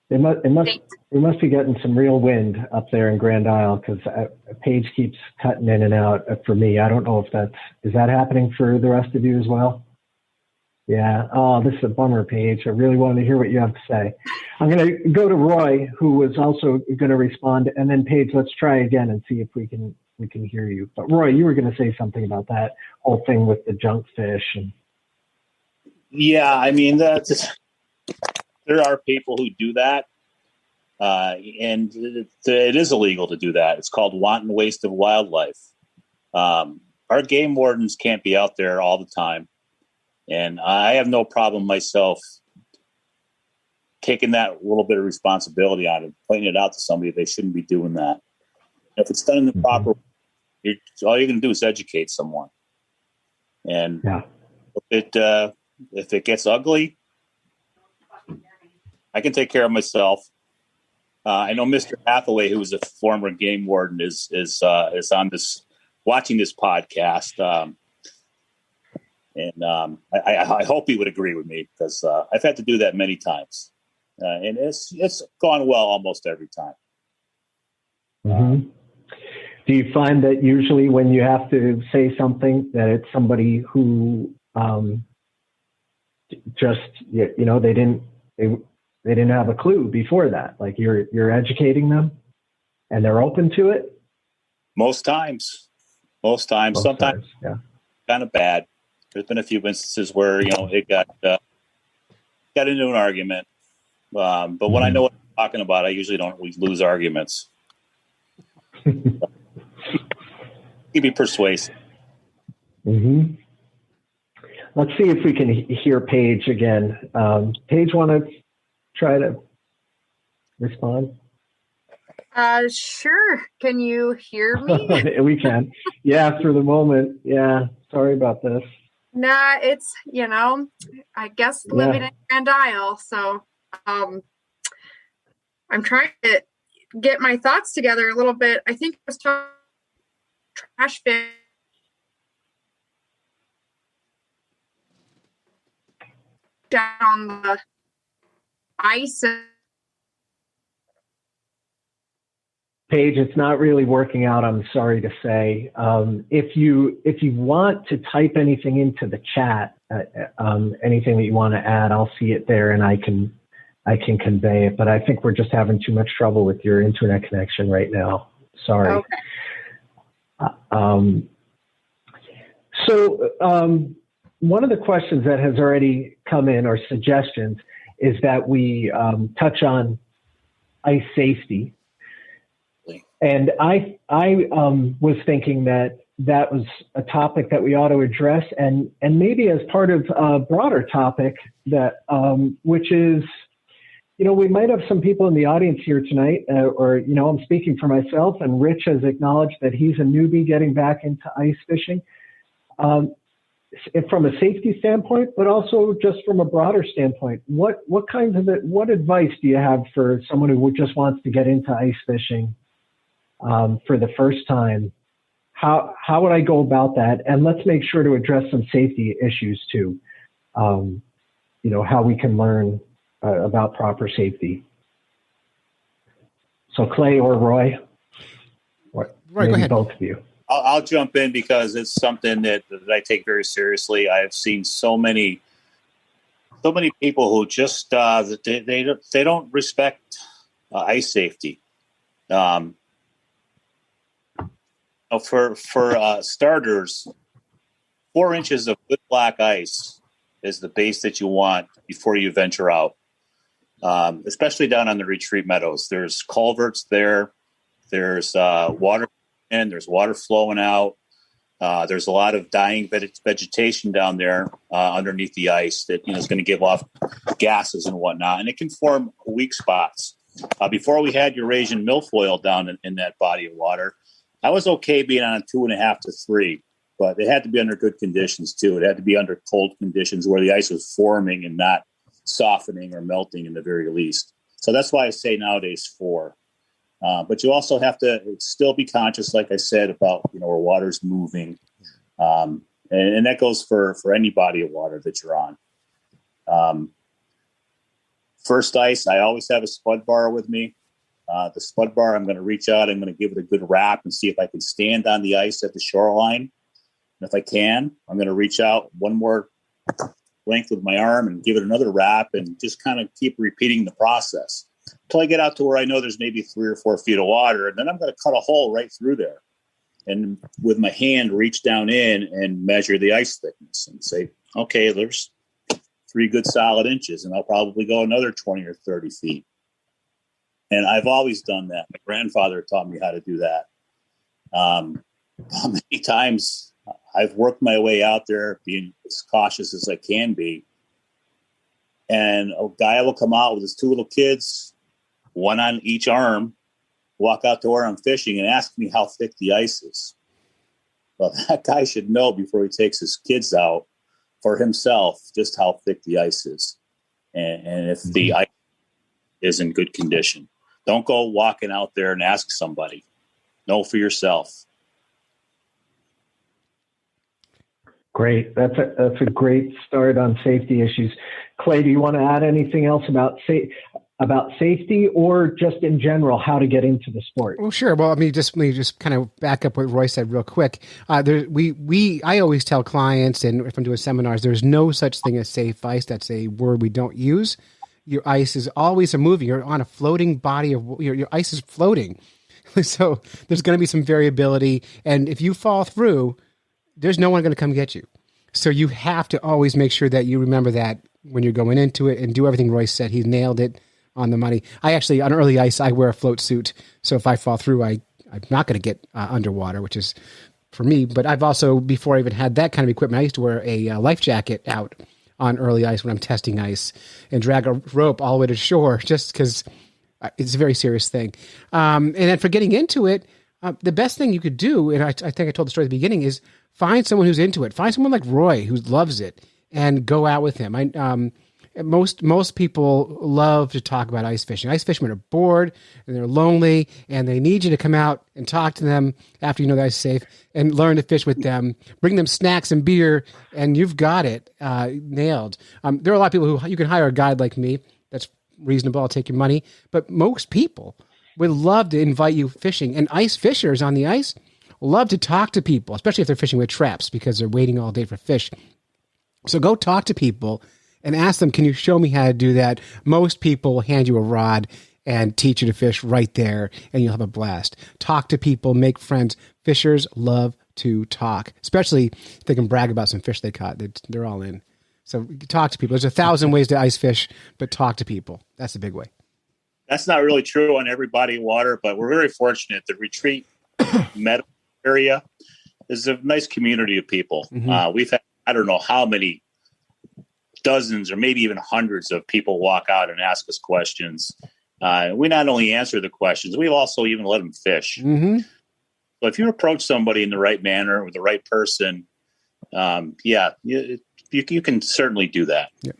It must be getting some real wind up there in Grand Isle, because Paige keeps cutting in and out for me. I don't know if is that happening for the rest of you as well? Yeah. Oh, this is a bummer, Paige. I really wanted to hear what you have to say. I'm going to go to Roy, who was also going to respond, and then Paige, let's try again and see if we can hear you. But Roy, you were going to say something about that whole thing with the junk fish. Yeah, I mean, there are people who do that, and it is illegal to do that. It's called wanton waste of wildlife. Our game wardens can't be out there all the time, and I have no problem myself taking that little bit of responsibility on it, pointing it out to somebody. They shouldn't be doing that. If it's done in the proper way, all you're going to do is educate someone. And if it gets ugly, I can take care of myself. I know Mr. Hathaway, who is a former game warden, is on this, watching this podcast, and I hope he would agree with me, because I've had to do that many times, and it's gone well almost every time. Mm-hmm. Do you find that usually when you have to say something, that it's somebody who just they didn't have a clue before that? Like you're educating them, and they're open to it. Most times. Sometimes yeah. Kind of bad. There's been a few instances where, it got into an argument. But when I know what I'm talking about, I usually don't lose arguments. You be persuasive. Mm-hmm. Let's see if we can hear Paige again. Paige, want to try to respond? Sure. Can you hear me? We can. Yeah, for the moment. Yeah. Sorry about this. Nah, it's, I guess living in Grand Isle. So I'm trying to get my thoughts together a little bit. I think I was talking trash bin. Down on the ice. Paige, it's not really working out, I'm sorry to say. If you want to type anything into the chat, anything that you want to add, I'll see it there and I can convey it. But I think we're just having too much trouble with your internet connection right now. Sorry. Okay. So one of the questions that has already come in, or suggestions, is that we touch on ice safety. And I was thinking that was a topic that we ought to address, and maybe as part of a broader topic that which is, we might have some people in the audience here tonight, or I'm speaking for myself, and Rich has acknowledged that he's a newbie getting back into ice fishing, from a safety standpoint, but also just from a broader standpoint. What advice do you have for someone who just wants to get into ice fishing? For the first time, how would I go about that? And let's make sure to address some safety issues too. How we can learn about proper safety. So Clay or Roy, Roy, maybe go ahead. Both of you. I'll jump in because it's something that I take very seriously. I've seen so many people who just they don't respect ice safety. For starters, 4 inches of good black ice is the base that you want before you venture out, especially down on the retreat meadows. There's culverts there. There's water in. There's water flowing out. There's a lot of dying vegetation down there underneath the ice that is going to give off gases and whatnot, and it can form weak spots. Before we had Eurasian milfoil down in that body of water, I was okay being on a 2.5 to 3, but it had to be under good conditions too. It had to be under cold conditions where the ice was forming and not softening or melting in the very least. So that's why I say nowadays 4. But you also have to still be conscious, like I said, about where water's moving, and that goes for any body of water that you're on. First ice, I always have a spud bar with me. The spud bar, I'm going to reach out. I'm going to give it a good wrap and see if I can stand on the ice at the shoreline. And if I can, I'm going to reach out one more length with my arm and give it another wrap and just kind of keep repeating the process until I get out to where I know there's maybe 3 or 4 feet of water. And then I'm going to cut a hole right through there. And with my hand, reach down in and measure the ice thickness and say, okay, there's 3 good solid inches. And I'll probably go another 20 or 30 feet. And I've always done that. My grandfather taught me how to do that. Many times I've worked my way out there being as cautious as I can be. And a guy will come out with his 2 little kids, one on each arm, walk out to where I'm fishing and ask me how thick the ice is. Well, that guy should know before he takes his kids out for himself just how thick the ice is. And if the ice is in good condition. Don't go walking out there and ask somebody. Know for yourself. Great. That's a great start on safety issues. Clay, do you want to add anything else about safety or just in general how to get into the sport? Well, sure. Well, let me just kind of back up what Roy said real quick. I always tell clients, and if I'm doing seminars, there's no such thing as safe ice. That's a word we don't use. Your ice is always moving. You're on a floating body of your ice is floating. So there's going to be some variability. And if you fall through, there's no one going to come get you. So you have to always make sure that you remember that when you're going into it and do everything Royce said. He nailed it on the money. I actually, on early ice, I wear a float suit. So if I fall through, I'm not going to get underwater, which is for me. But I've also, before I even had that kind of equipment, I used to wear a life jacket out on early ice when I'm testing ice and drag a rope all the way to shore just because it's a very serious thing. And then for getting into it, the best thing you could do, and I think I told the story at the beginning, is find someone who's into it. Find someone like Roy who loves it and go out with him. Most people love to talk about ice fishing. Ice fishermen are bored and they're lonely and they need you to come out and talk to them after you know the ice is safe and learn to fish with them. Bring them snacks and beer and you've got it nailed. There are a lot of people who you can hire a guide like me. That's reasonable. I'll take your money. But most people would love to invite you fishing. And ice fishers on the ice love to talk to people, especially if they're fishing with traps because they're waiting all day for fish. So go talk to people and ask them, can you show me how to do that? Most people will hand you a rod and teach you to fish right there, and you'll have a blast. Talk to people, make friends. Fishers love to talk, especially if they can brag about some fish they caught. They're all in. So talk to people. There's 1,000 ways to ice fish, but talk to people. That's the big way. That's not really true on every body of water, but we're very fortunate. The retreat medical area is a nice community of people. Mm-hmm. We've had, I don't know how many dozens or maybe even hundreds of people walk out and ask us questions. We not only answer the questions, we also even let them fish. Mm-hmm. So if you approach somebody in the right manner with the right person, you can certainly do that. Yeah.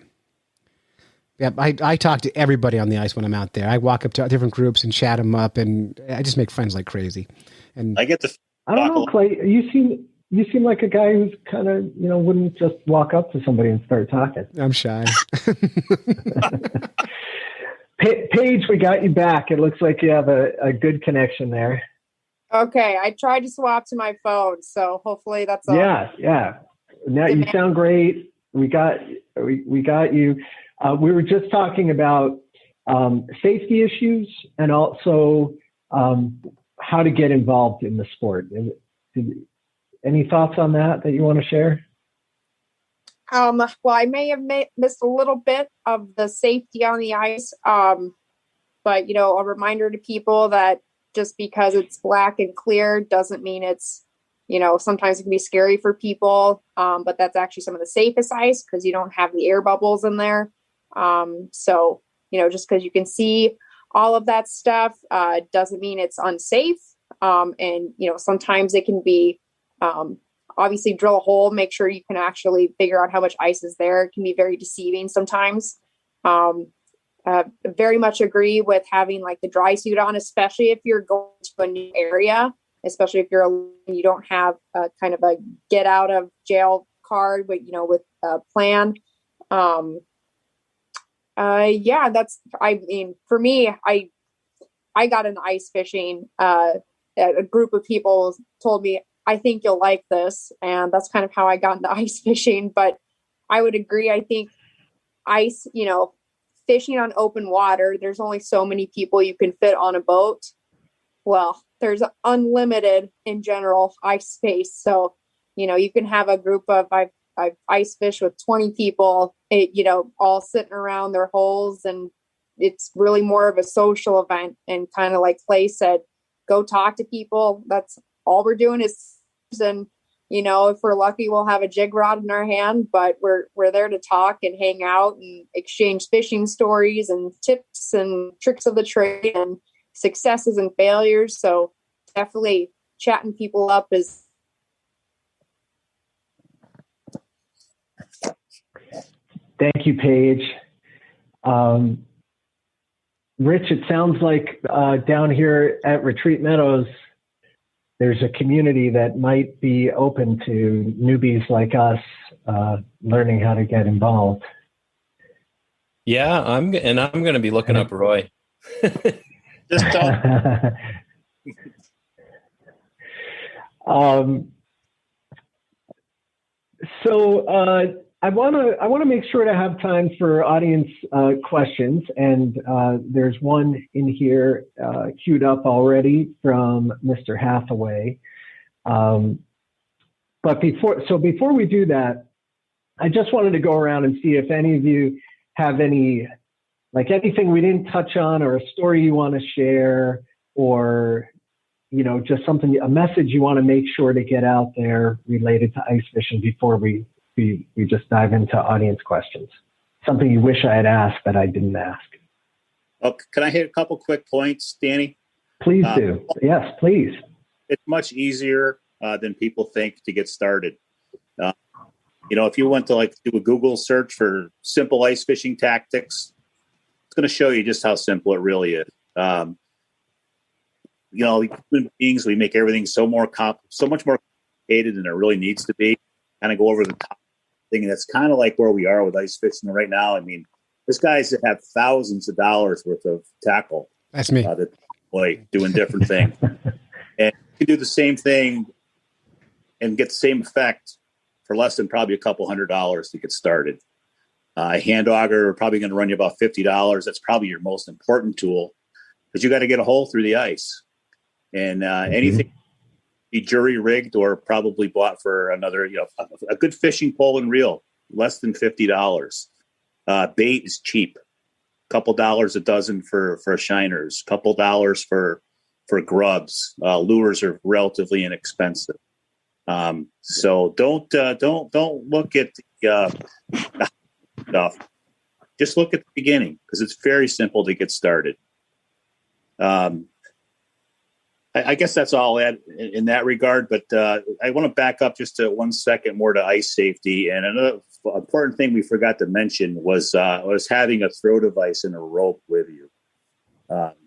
Yeah, I talk to everybody on the ice when I'm out there. I walk up to different groups and chat them up, and I just make friends like crazy. And I get to. I don't know, Clay. You seem like a guy who's kind of wouldn't just walk up to somebody and start talking. I'm shy. Paige, we got you back. It looks like you have a good connection there. Okay, I tried to swap to my phone, so hopefully that's all. Yeah. Now you sound great. We got you. We were just talking about safety issues and also how to get involved in the sport. Any thoughts on that you want to share? Well, I may have missed a little bit of the safety on the ice, but a reminder to people that just because it's black and clear doesn't mean it's, sometimes it can be scary for people, but that's actually some of the safest ice because you don't have the air bubbles in there. So, just because you can see all of that stuff doesn't mean it's unsafe. And, sometimes it can be, obviously drill a hole, make sure you can actually figure out how much ice is there. It can be very deceiving sometimes. Very much agree with having like the dry suit on, especially if you're going to a new area, especially if you don't have kind of a get out of jail card, but with a plan. For me, I got into ice fishing. A group of people told me, I think you'll like this. And that's kind of how I got into ice fishing. But I would agree. I think ice, fishing on open water, there's only so many people you can fit on a boat. Well, there's unlimited in general ice space. So, you can have a group of, I've ice fished with 20 people, all sitting around their holes. And it's really more of a social event. And kind of like Clay said, go talk to people. That's all we're doing is, and, if we're lucky, we'll have a jig rod in our hand, but we're there to talk and hang out and exchange fishing stories and tips and tricks of the trade and successes and failures. So definitely chatting people up is. Thank you, Paige. Rich, it sounds like down here at Retreat Meadows, there's a community that might be open to newbies like us learning how to get involved. Yeah, I'm going to be looking up Roy. Just don't. I want to make sure to have time for audience questions, and there's one in here queued up already from Mr. Hathaway. But before we do that, I just wanted to go around and see if any of you have any, like anything we didn't touch on, or a story you want to share, or, you know, just something, a message you want to make sure to get out there related to ice fishing before we just dive into audience questions. Something you wish I had asked that I didn't ask. Oh, can I hit a couple quick points, Danny? Please do. Yes, please. It's much easier than people think to get started. You know, if you went to like do a Google search for simple ice fishing tactics, it's going to show you just how simple it really is. You know, human beings, we make everything so much more complicated than it really needs to be. Kind of go over the top thing, and that's kind of like where we are with ice fishing right now. I mean, there's guys that have thousands of dollars worth of tackle. That's me. Doing different things, and you can do the same thing and get the same effect for less than probably a couple $100 to get started. A hand auger are probably going to run you about $50. That's probably your most important tool, because you got to get a hole through the ice. And anything be jury rigged or probably bought for another, you know, a good fishing pole and reel, less than $50. Bait is cheap. Couple dollars a dozen for shiners, couple dollars for grubs. Lures are relatively inexpensive. So don't look at the stuff. Just look at the beginning, because it's very simple to get started. I guess that's all in that regard, but I want to back up just to 1 second more to ice safety. And another important thing we forgot to mention was having a throw device and a rope with you.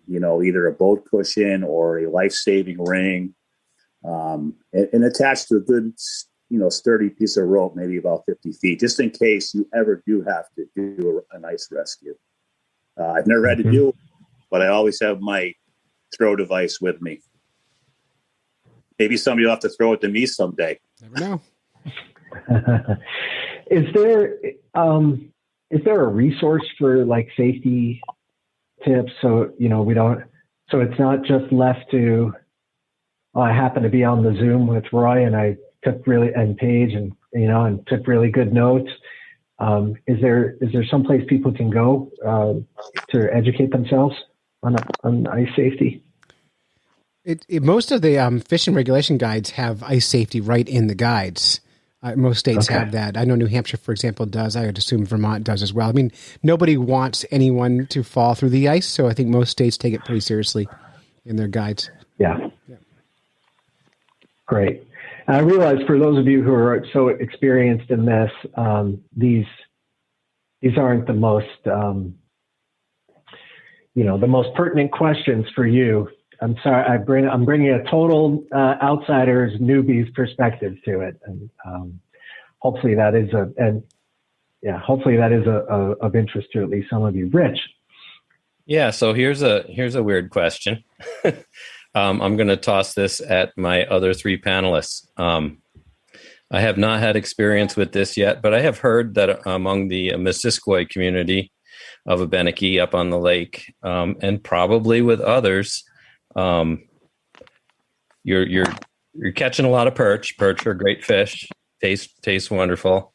You know, either a boat cushion or a life-saving ring, and attached to a good, you know, sturdy piece of rope, maybe about 50 feet, just in case you ever do have to do an ice rescue. I've never had to do it, but I always have my throw device with me. Maybe somebody will have to throw it to me someday. Never know. Is there a resource for like safety tips? So, you know, so it's not just left to, I happen to be on the Zoom with Roy and I took and Paige and, you know, and took really good notes. Is there some place people can go to educate themselves on ice safety? Most of the fishing regulation guides have ice safety right in the guides. Most states have that. I know New Hampshire, for example, does. I would assume Vermont does as well. I mean, nobody wants anyone to fall through the ice, so I think most states take it pretty seriously in their guides. Yeah. Great. And I realize for those of you who are so experienced in this, these aren't the most, the most pertinent questions for you. I'm sorry, I'm bringing a total outsider's newbie's perspective to it, and hopefully that is of interest to at least some of you. Rich. Yeah. So here's a weird question. I'm going to toss this at my other three panelists. I have not had experience with this yet, but I have heard that among the Missisquoi community of Abenaki up on the lake, and probably with others, you're catching a lot of perch. Perch are great fish, taste wonderful,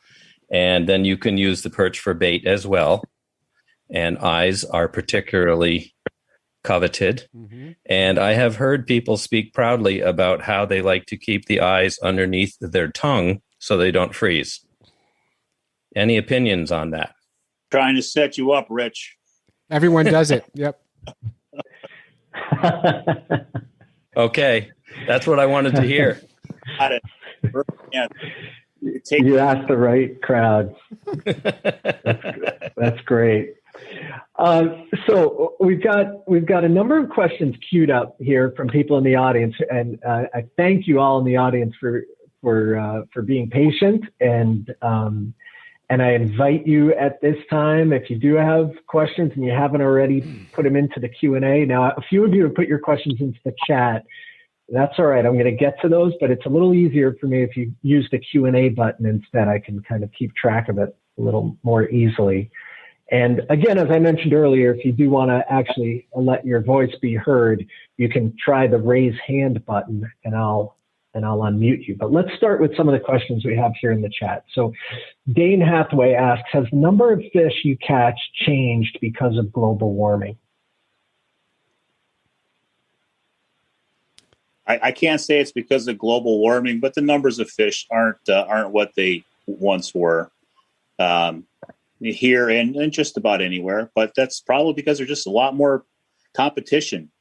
and then you can use the perch for bait as well. And eyes are particularly coveted. Mm-hmm. And I have heard people speak proudly about how they like to keep the eyes underneath their tongue so they don't freeze. Any opinions on that? Trying to set you up, Rich. Everyone does it. Yep. Okay. That's what I wanted to hear. Got it. Yeah. You asked the right crowd. That's great. So we've got a number of questions queued up here from people in the audience, and I thank you all in the audience for being patient, and I invite you at this time, if you do have questions and you haven't already, put them into the Q&A. Now, a few of you have put your questions into the chat. That's all right. I'm going to get to those, but it's a little easier for me if you use the Q&A button instead. I can kind of keep track of it a little more easily. And again, as I mentioned earlier, if you do want to actually let your voice be heard, you can try the raise hand button, and I'll and I'll unmute you. But let's start with some of the questions we have here in the chat. So Dane Hathaway asks, has the number of fish you catch changed because of global warming? I can't say it's because of global warming, but the numbers of fish aren't what they once were here and just about anywhere. But that's probably because there's just a lot more competition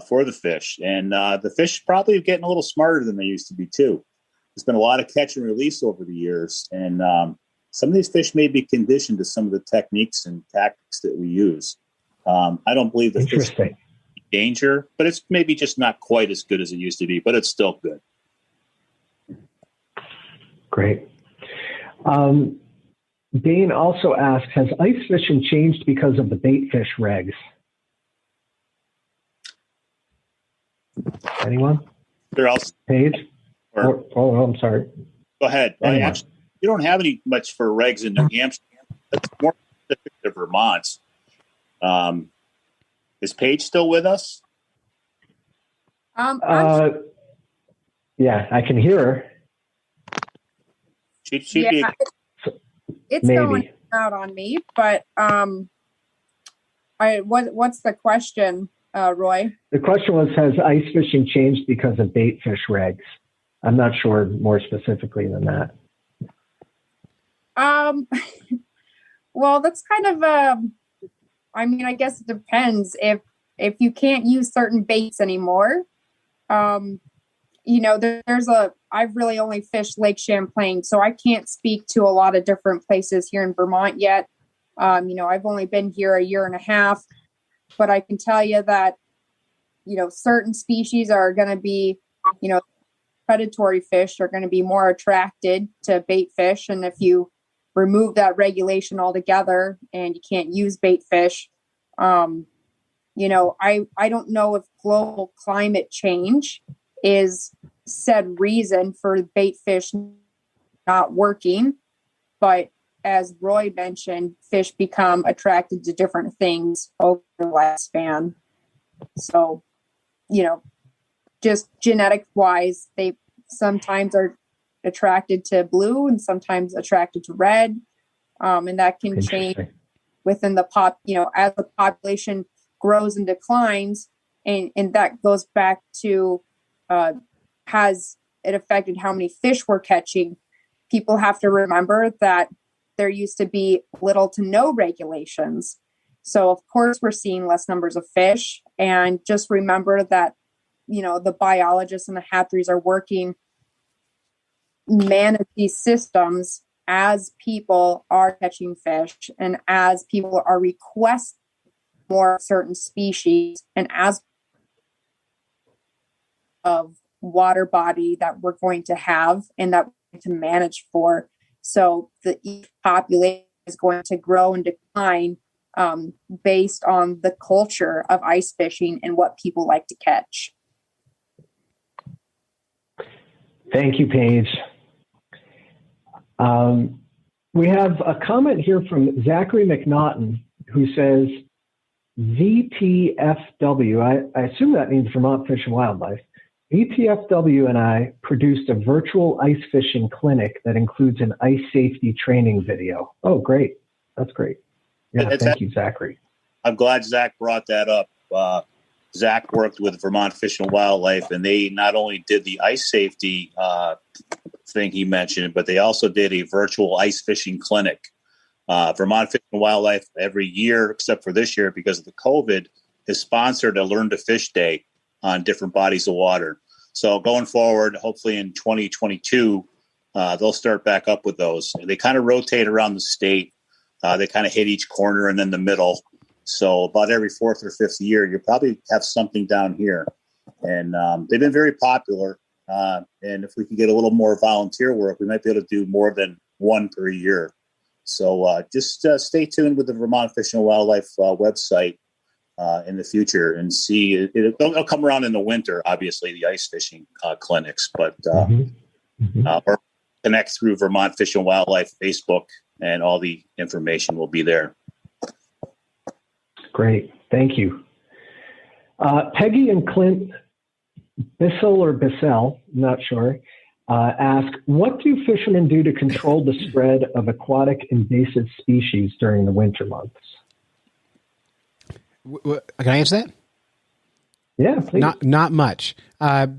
for the fish, and the fish probably getting a little smarter than they used to be too. There's been a lot of catch and release over the years, and some of these fish may be conditioned to some of the techniques and tactics that we use. I don't believe the fish danger, but it's maybe just not quite as good as it used to be, but it's still good. Great. Dane also asks, has ice fishing changed because of the bait fish regs? Anyone? Paige? I'm sorry. Go ahead. Actually, you don't have any much for regs in New Hampshire. That's more specific to Vermont. Is Paige still with us? Yeah, I can hear her. She'd be. It's maybe going out on me, but what's the question, Roy? The question was, has ice fishing changed because of bait fish regs? I'm not sure more specifically than that. Well, that's kind of I guess it depends. If you can't use certain baits anymore, I've really only fished Lake Champlain, so I can't speak to a lot of different places here in Vermont yet. I've only been here a year and a half, but I can tell you that, certain species are going to be, predatory fish are going to be more attracted to bait fish. And if you remove that regulation altogether and you can't use bait fish, I don't know if global climate change is said reason for bait fish not working, but as Roy mentioned, fish become attracted to different things over the lifespan. So, just genetic wise, they sometimes are attracted to blue and sometimes attracted to red. And that can change within the as the population grows and declines. And that goes back to, has it affected how many fish we're catching? People have to remember that there used to be little to no regulations. So of course we're seeing less numbers of fish, and just remember that, the biologists and the hatcheries are working manage these systems as people are catching fish and as people are requesting more certain species and as of water body that we're going to have and that we're going to manage for. So each population is going to grow and decline based on the culture of ice fishing and what people like to catch. Thank you, Paige. We have a comment here from Zachary McNaughton, who says, VTFW, I assume that means Vermont Fish and Wildlife. VTFW and I produced a virtual ice fishing clinic that includes an ice safety training video. Oh, great. That's great. Yeah, thank you, Zachary. I'm glad Zach brought that up. Zach worked with Vermont Fish and Wildlife, and they not only did the ice safety thing he mentioned, but they also did a virtual ice fishing clinic. Vermont Fish and Wildlife every year, except for this year because of the COVID, has sponsored a Learn to Fish Day on different bodies of water. So going forward, hopefully in 2022, they'll start back up with those. They kind of rotate around the state. They kind of hit each corner and then the middle. So about every fourth or fifth year, you probably have something down here. And they've been very popular. And if we can get a little more volunteer work, we might be able to do more than one per year. So just stay tuned with the Vermont Fish and Wildlife website in the future and see. It'll come around in the winter, obviously, the ice fishing clinics, but or connect through Vermont Fish and Wildlife Facebook, and all the information will be there. Great. Thank you. Peggy and Clint Bissell or Bissell, not sure, ask, what do fishermen do to control the spread of aquatic invasive species during the winter months? Can I answer that? Yeah, please. Not much,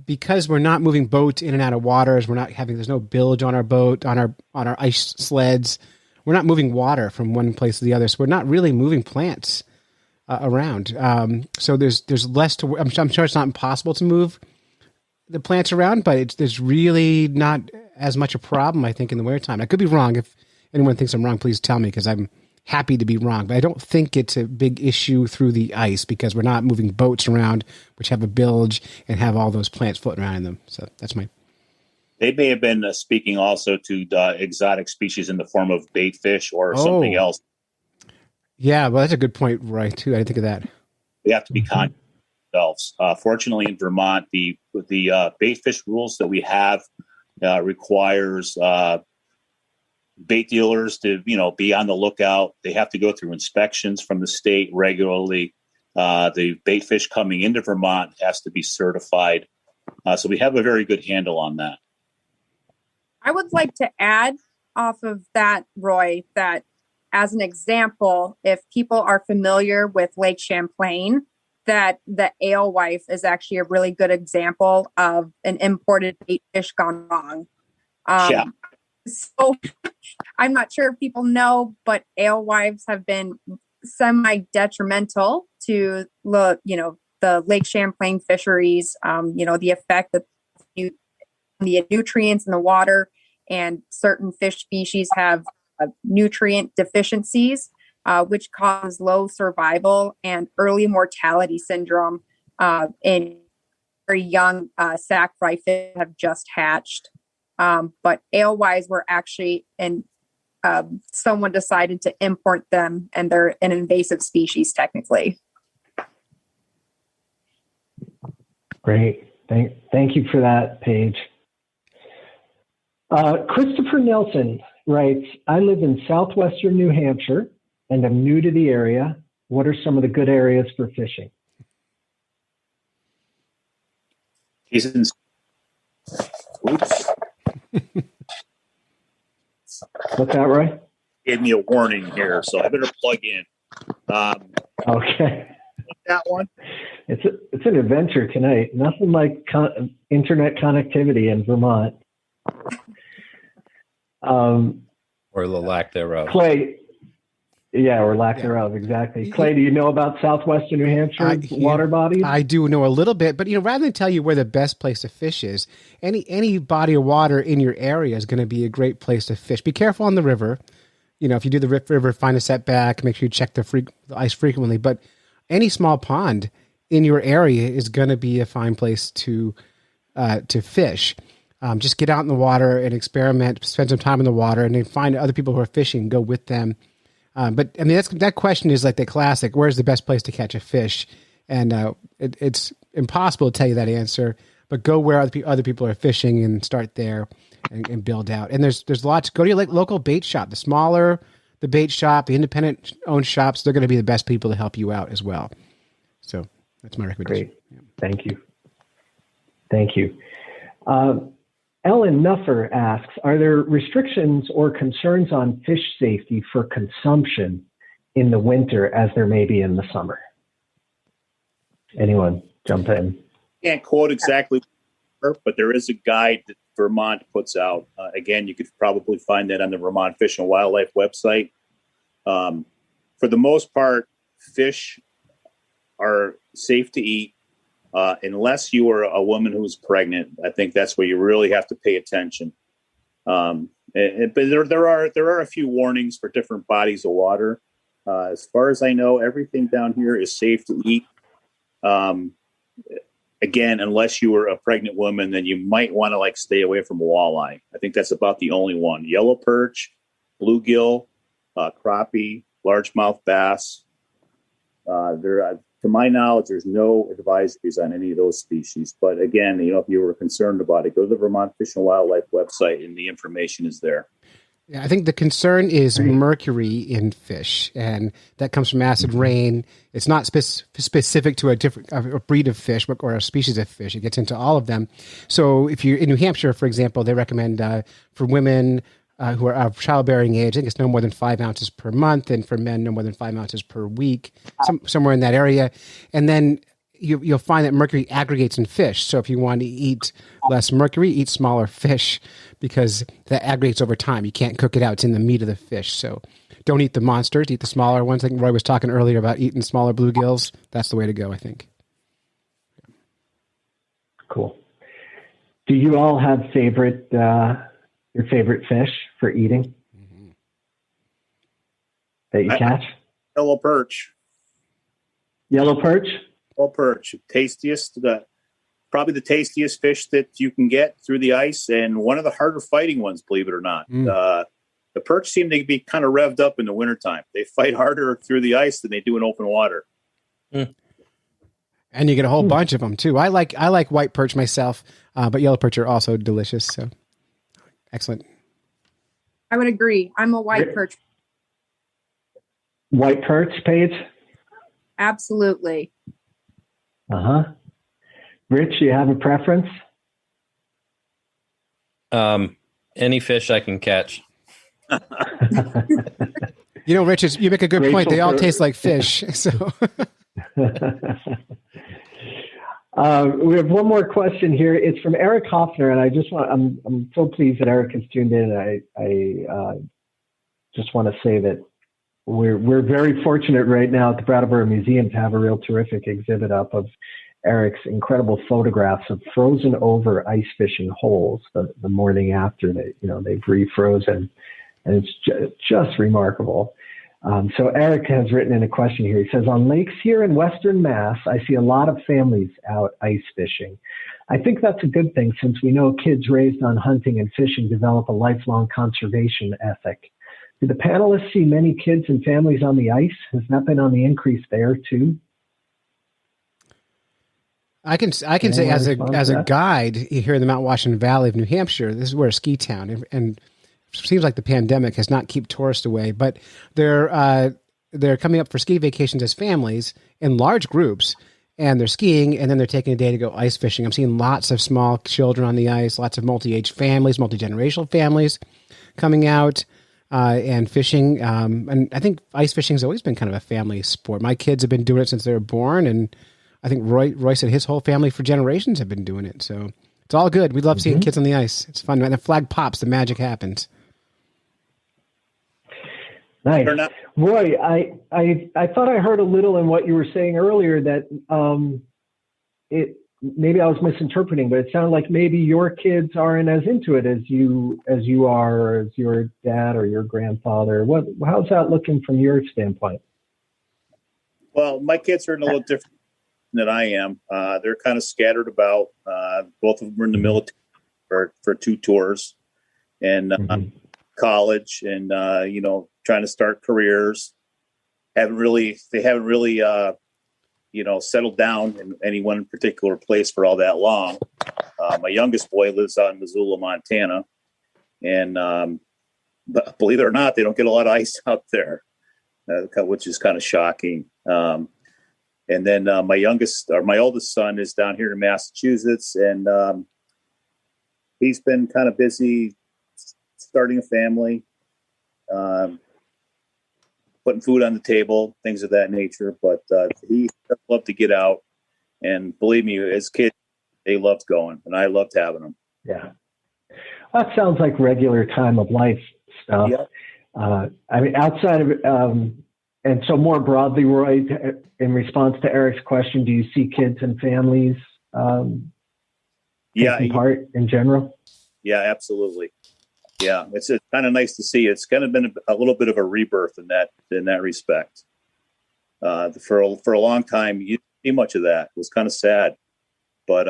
because we're not moving boats in and out of waters. There's no bilge on our boat, on our ice sleds. We're not moving water from one place to the other, so we're not really moving plants around. So there's less to. I'm sure it's not impossible to move the plants around, but there's really not as much a problem, I think, in the wintertime. I could be wrong. If anyone thinks I'm wrong, please tell me, because I'm happy to be wrong. But I don't think it's a big issue through the ice because we're not moving boats around, which have a bilge and have all those plants floating around in them. So that's my... They may have been speaking also to exotic species in the form of bait fish or something else. Yeah, well, that's a good point, Roy, too. I didn't think of that. We have to be conscious themselves. Fortunately, in Vermont, the bait fish rules that we have requires bait dealers to be on the lookout. They have to go through inspections from the state regularly. The bait fish coming into Vermont has to be certified. So we have a very good handle on that. I would like to add off of that, Roy, that as an example, if people are familiar with Lake Champlain, that the alewife is actually a really good example of an imported bait fish gone wrong. So I'm not sure if people know, but alewives have been semi-detrimental to the Lake Champlain fisheries. The effect that the nutrients in the water, and certain fish species have nutrient deficiencies, which cause low survival and early mortality syndrome in very young sac fry fish have just hatched. But alewives were actually, someone decided to import them, and they're an invasive species technically. Great. Thank you for that, Paige. Christopher Nelson writes, I live in southwestern New Hampshire and I'm new to the area. What are some of the good areas for fishing? Oops. What's that, Roy? Gave me a warning here, so I better plug in. Okay. That one? It's an adventure tonight. Nothing like internet connectivity in Vermont. Or the lack thereof. Clay. Yeah, or lack thereof, exactly. Clay, do you know about southwestern New Hampshire water bodies? I do know a little bit, but rather than tell you where the best place to fish is, any body of water in your area is going to be a great place to fish. Be careful on the river. If you do the river, find a setback, make sure you check the ice frequently. But any small pond in your area is going to be a fine place to fish. Just get out in the water and experiment, spend some time in the water, and then find other people who are fishing, go with them. But I mean, that question is like the classic, where's the best place to catch a fish? And it's impossible to tell you that answer, but go where other people are fishing and start there and build out. And there's lots. Go to your local bait shop. The smaller the bait shop, the independent owned shops, they're going to be the best people to help you out as well. So that's my recommendation. Great. Yeah. Thank you. Ellen Nuffer asks, are there restrictions or concerns on fish safety for consumption in the winter as there may be in the summer? Anyone jump in? Can't quote exactly, but there is a guide that Vermont puts out. Again, you could probably find that on the Vermont Fish and Wildlife website. For the most part, fish are safe to eat. Unless you are a woman who's pregnant, I think that's where you really have to pay attention. But there are a few warnings for different bodies of water. As far as I know, everything down here is safe to eat. Again, unless you were a pregnant woman, then you might want to stay away from walleye. I think that's about the only one. Yellow perch, bluegill, crappie, largemouth bass. To my knowledge, there's no advisories on any of those species. But again, if you were concerned about it, go to the Vermont Fish and Wildlife website and the information is there. Yeah, I think the concern is mercury in fish, and that comes from acid rain. It's not specific to a breed of fish or a species of fish. It gets into all of them. So if you're in New Hampshire, for example, they recommend for women who are of childbearing age, I think it's no more than 5 ounces per month, and for men, no more than 5 ounces per week, somewhere in that area. And then you'll find that mercury aggregates in fish. So if you want to eat less mercury, eat smaller fish, because that aggregates over time. You can't cook it out. It's in the meat of the fish. So don't eat the monsters. Eat the smaller ones. I think Roy was talking earlier about eating smaller bluegills. That's the way to go, I think. Cool. Do you all have your favorite fish for eating that you catch? Yellow perch. Yellow perch? Yellow perch. Probably the tastiest fish that you can get through the ice, and one of the harder fighting ones, believe it or not. The perch seem to be kind of revved up in the wintertime. They fight harder through the ice than they do in open water. And you get a whole bunch of them too. I like white perch myself, but yellow perch are also delicious. So excellent. I would agree. I'm a white perch. White perch, Paige? Absolutely. Rich, you have a preference? Any fish I can catch. Rich, you make a good point. They all taste like fish. So we have one more question here. It's from Eric Hoffner, and I'm so pleased that Eric has tuned in. I just want to say that we're very fortunate right now at the Brattleboro Museum to have a real terrific exhibit up of Eric's incredible photographs of frozen over ice fishing holes the morning after they've refrozen, and it's just remarkable. So Eric has written in a question here. He says, on lakes here in Western Mass, I see a lot of families out ice fishing. I think that's a good thing, since we know kids raised on hunting and fishing develop a lifelong conservation ethic. Do the panelists see many kids and families on the ice? Has that been on the increase there too? I can say as a guide here in the Mount Washington Valley of New Hampshire, this is where a ski town, and it seems like the pandemic has not kept tourists away, but they're coming up for ski vacations as families in large groups, and they're skiing, and then they're taking a day to go ice fishing. I'm seeing lots of small children on the ice, lots of multi-age families, multi-generational families coming out and fishing. And I think ice fishing has always been kind of a family sport. My kids have been doing it since they were born, and I think Roy said his whole family for generations have been doing it. So it's all good. We love seeing kids on the ice. It's fun. When the flag pops, the magic happens. Nice. Roy, I thought I heard a little in what you were saying earlier that maybe I was misinterpreting, but it sounded like maybe your kids aren't as into it as you are, or as your dad or your grandfather. How's that looking from your standpoint? Well, my kids are in a little different than I am. They're kind of scattered about. Both of them were in the military for 2 tours, and college, and trying to start careers. They haven't really settled down in any one particular place for all that long. My youngest boy lives out in Missoula, Montana, and but believe it or not, they don't get a lot of ice out there, which is kind of shocking. And then my oldest son is down here in Massachusetts, and he's been kind of busy starting a family, putting food on the table, things of that nature. But he does love to get out, and believe me, as kids, they loved going, and I loved having them. Yeah, that sounds like regular time of life stuff. Yeah. I mean, outside of and so more broadly, Roy, in response to Eric's question, do you see kids and families taking part in general? Yeah, absolutely. Yeah, it's kind of nice to see. It's kind of been a little bit of a rebirth in that respect. For a long time, you didn't see much of that. It was kind of sad, but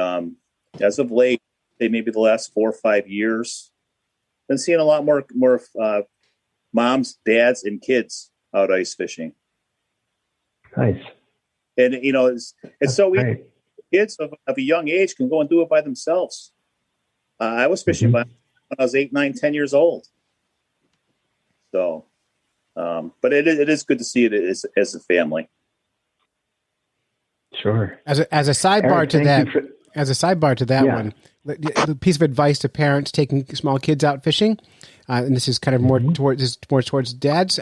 as of late, maybe the last 4 or 5 years, been seeing a lot more moms, dads, and kids out ice fishing. Nice. And it's so easy. Kids of a young age can go and do it by themselves. I was fishing when I was 8, 9, 10 years old. So, but it is good to see it as a family. Sure. As a sidebar Eric, to thank that, you for- as a sidebar to that Yeah. one, the piece of advice to parents taking small kids out fishing, and this is kind of more towards dads.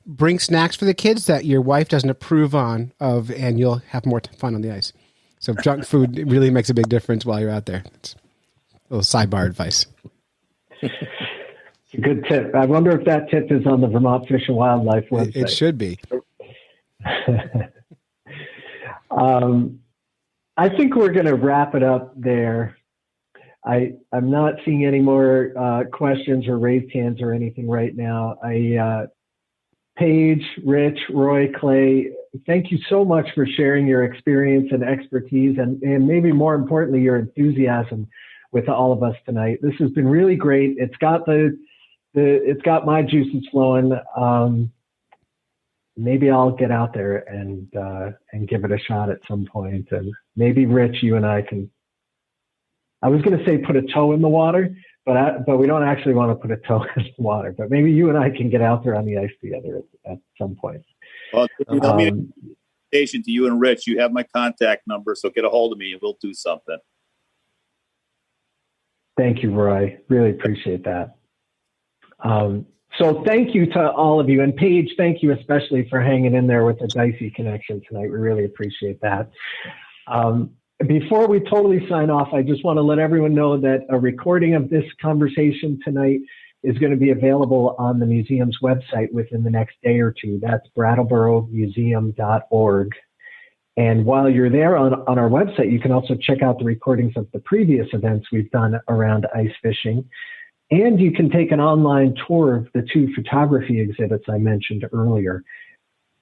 Bring snacks for the kids that your wife doesn't approve of, and you'll have more fun on the ice. So junk food really makes a big difference while you're out there. It's a little sidebar advice. It's a good tip. I wonder if that tip is on the Vermont Fish and Wildlife website. It should be. I think we're going to wrap it up there. I'm not seeing any more questions or raised hands or anything right now. Paige, Rich, Roy, Clay, thank you so much for sharing your experience and expertise, and maybe more importantly, your enthusiasm with all of us tonight. This has been really great. It's got it's got my juices flowing. Maybe I'll get out there and give it a shot at some point. And maybe Rich, you and I can, I was going to say put a toe in the water, but we don't actually want to put a toe in the water, but maybe you and I can get out there on the ice together at some point. Well, let me invitation to you and Rich. You have my contact number, so get a hold of me and we'll do something. Thank you, Roy. Really appreciate that. So thank you to all of you. And Paige, thank you especially for hanging in there with the dicey connection tonight. We really appreciate that. Before we totally sign off, I just want to let everyone know that a recording of this conversation tonight is going to be available on the museum's website within the next day or two. That's brattleboromuseum.org. And while you're there on our website, you can also check out the recordings of the previous events we've done around ice fishing. And you can take an online tour of the two photography exhibits I mentioned earlier,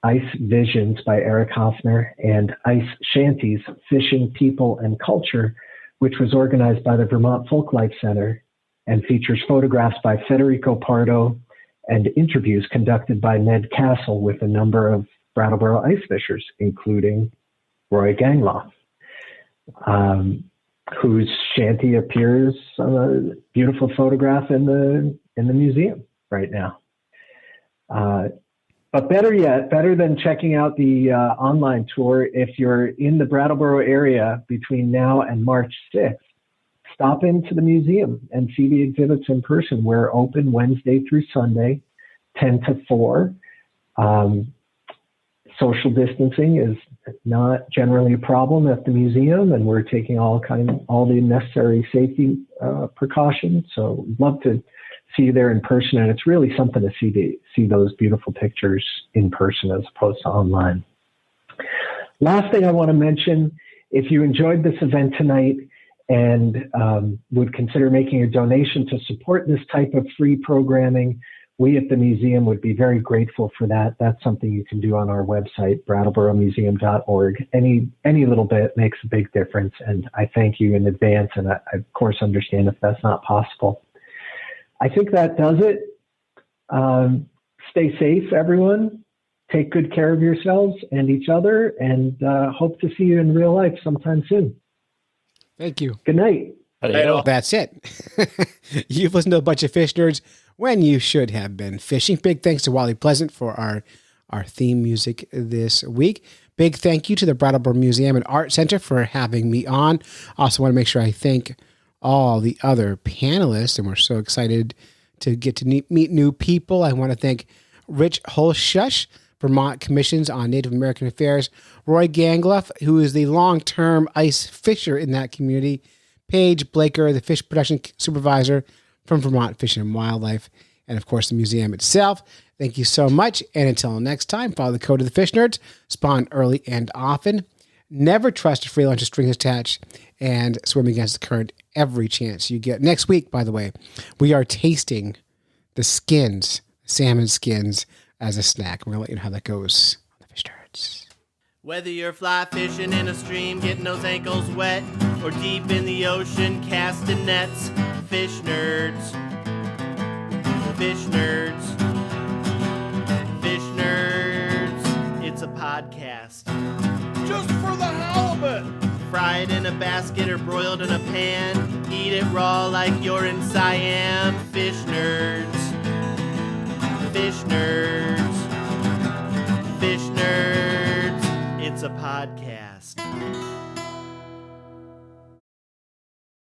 Ice Visions by Eric Hoffner and Ice Shanties, Fishing, People, and Culture, which was organized by the Vermont Folklife Center and features photographs by Federico Pardo and interviews conducted by Ned Castle with a number of Brattleboro ice fishers, including Roy Gangloff, whose shanty appears on a beautiful photograph in the museum right now. But better yet, better than checking out the online tour, if you're in the Brattleboro area between now and March 6th, stop into the museum and see the exhibits in person. We're open Wednesday through Sunday, 10 to 4. Social distancing is not generally a problem at the museum, and we're taking all the necessary safety precautions. So we'd love to see you there in person, and it's really something to see those beautiful pictures in person as opposed to online. Last thing I want to mention, if you enjoyed this event tonight and would consider making a donation to support this type of free programming, we at the museum would be very grateful for that. That's something you can do on our website, brattleboromuseum.org. Any little bit makes a big difference, and I thank you in advance, and I of course understand if that's not possible. I think that does it. Stay safe, everyone. Take good care of yourselves and each other, and hope to see you in real life sometime soon. Thank you. Good night. That's it. You've listened to a bunch of fish nerds when you should have been fishing. Big thanks to Wally Pleasant for our theme music this week. Big thank you to the Brattleboro Museum and Art Center for having me on. Also want to make sure I thank all the other panelists, and we're so excited to get to meet new people. I want to thank Rich Holshush, Vermont Commissions on Native American Affairs, Roy Gangloff, who is the long-term ice fisher in that community, Paige Blaker, the fish production supervisor from Vermont Fish and Wildlife, and of course the museum itself. Thank you so much, and until next time, follow the code of the fish nerds, spawn early and often, never trust a free lunch with strings attached, and swim against the current every chance you get. Next week, by the way, we are tasting the skins, salmon skins, as a snack. We're going to let you know how that goes on the fish nerds. Whether you're fly fishing in a stream, getting those ankles wet, or deep in the ocean casting nets, fish nerds. Fish nerds. Fish nerds. It's a podcast. Just for the halibut. Fried in a basket or broiled in a pan. Eat it raw like you're in Siam. Fish nerds. fish nerds.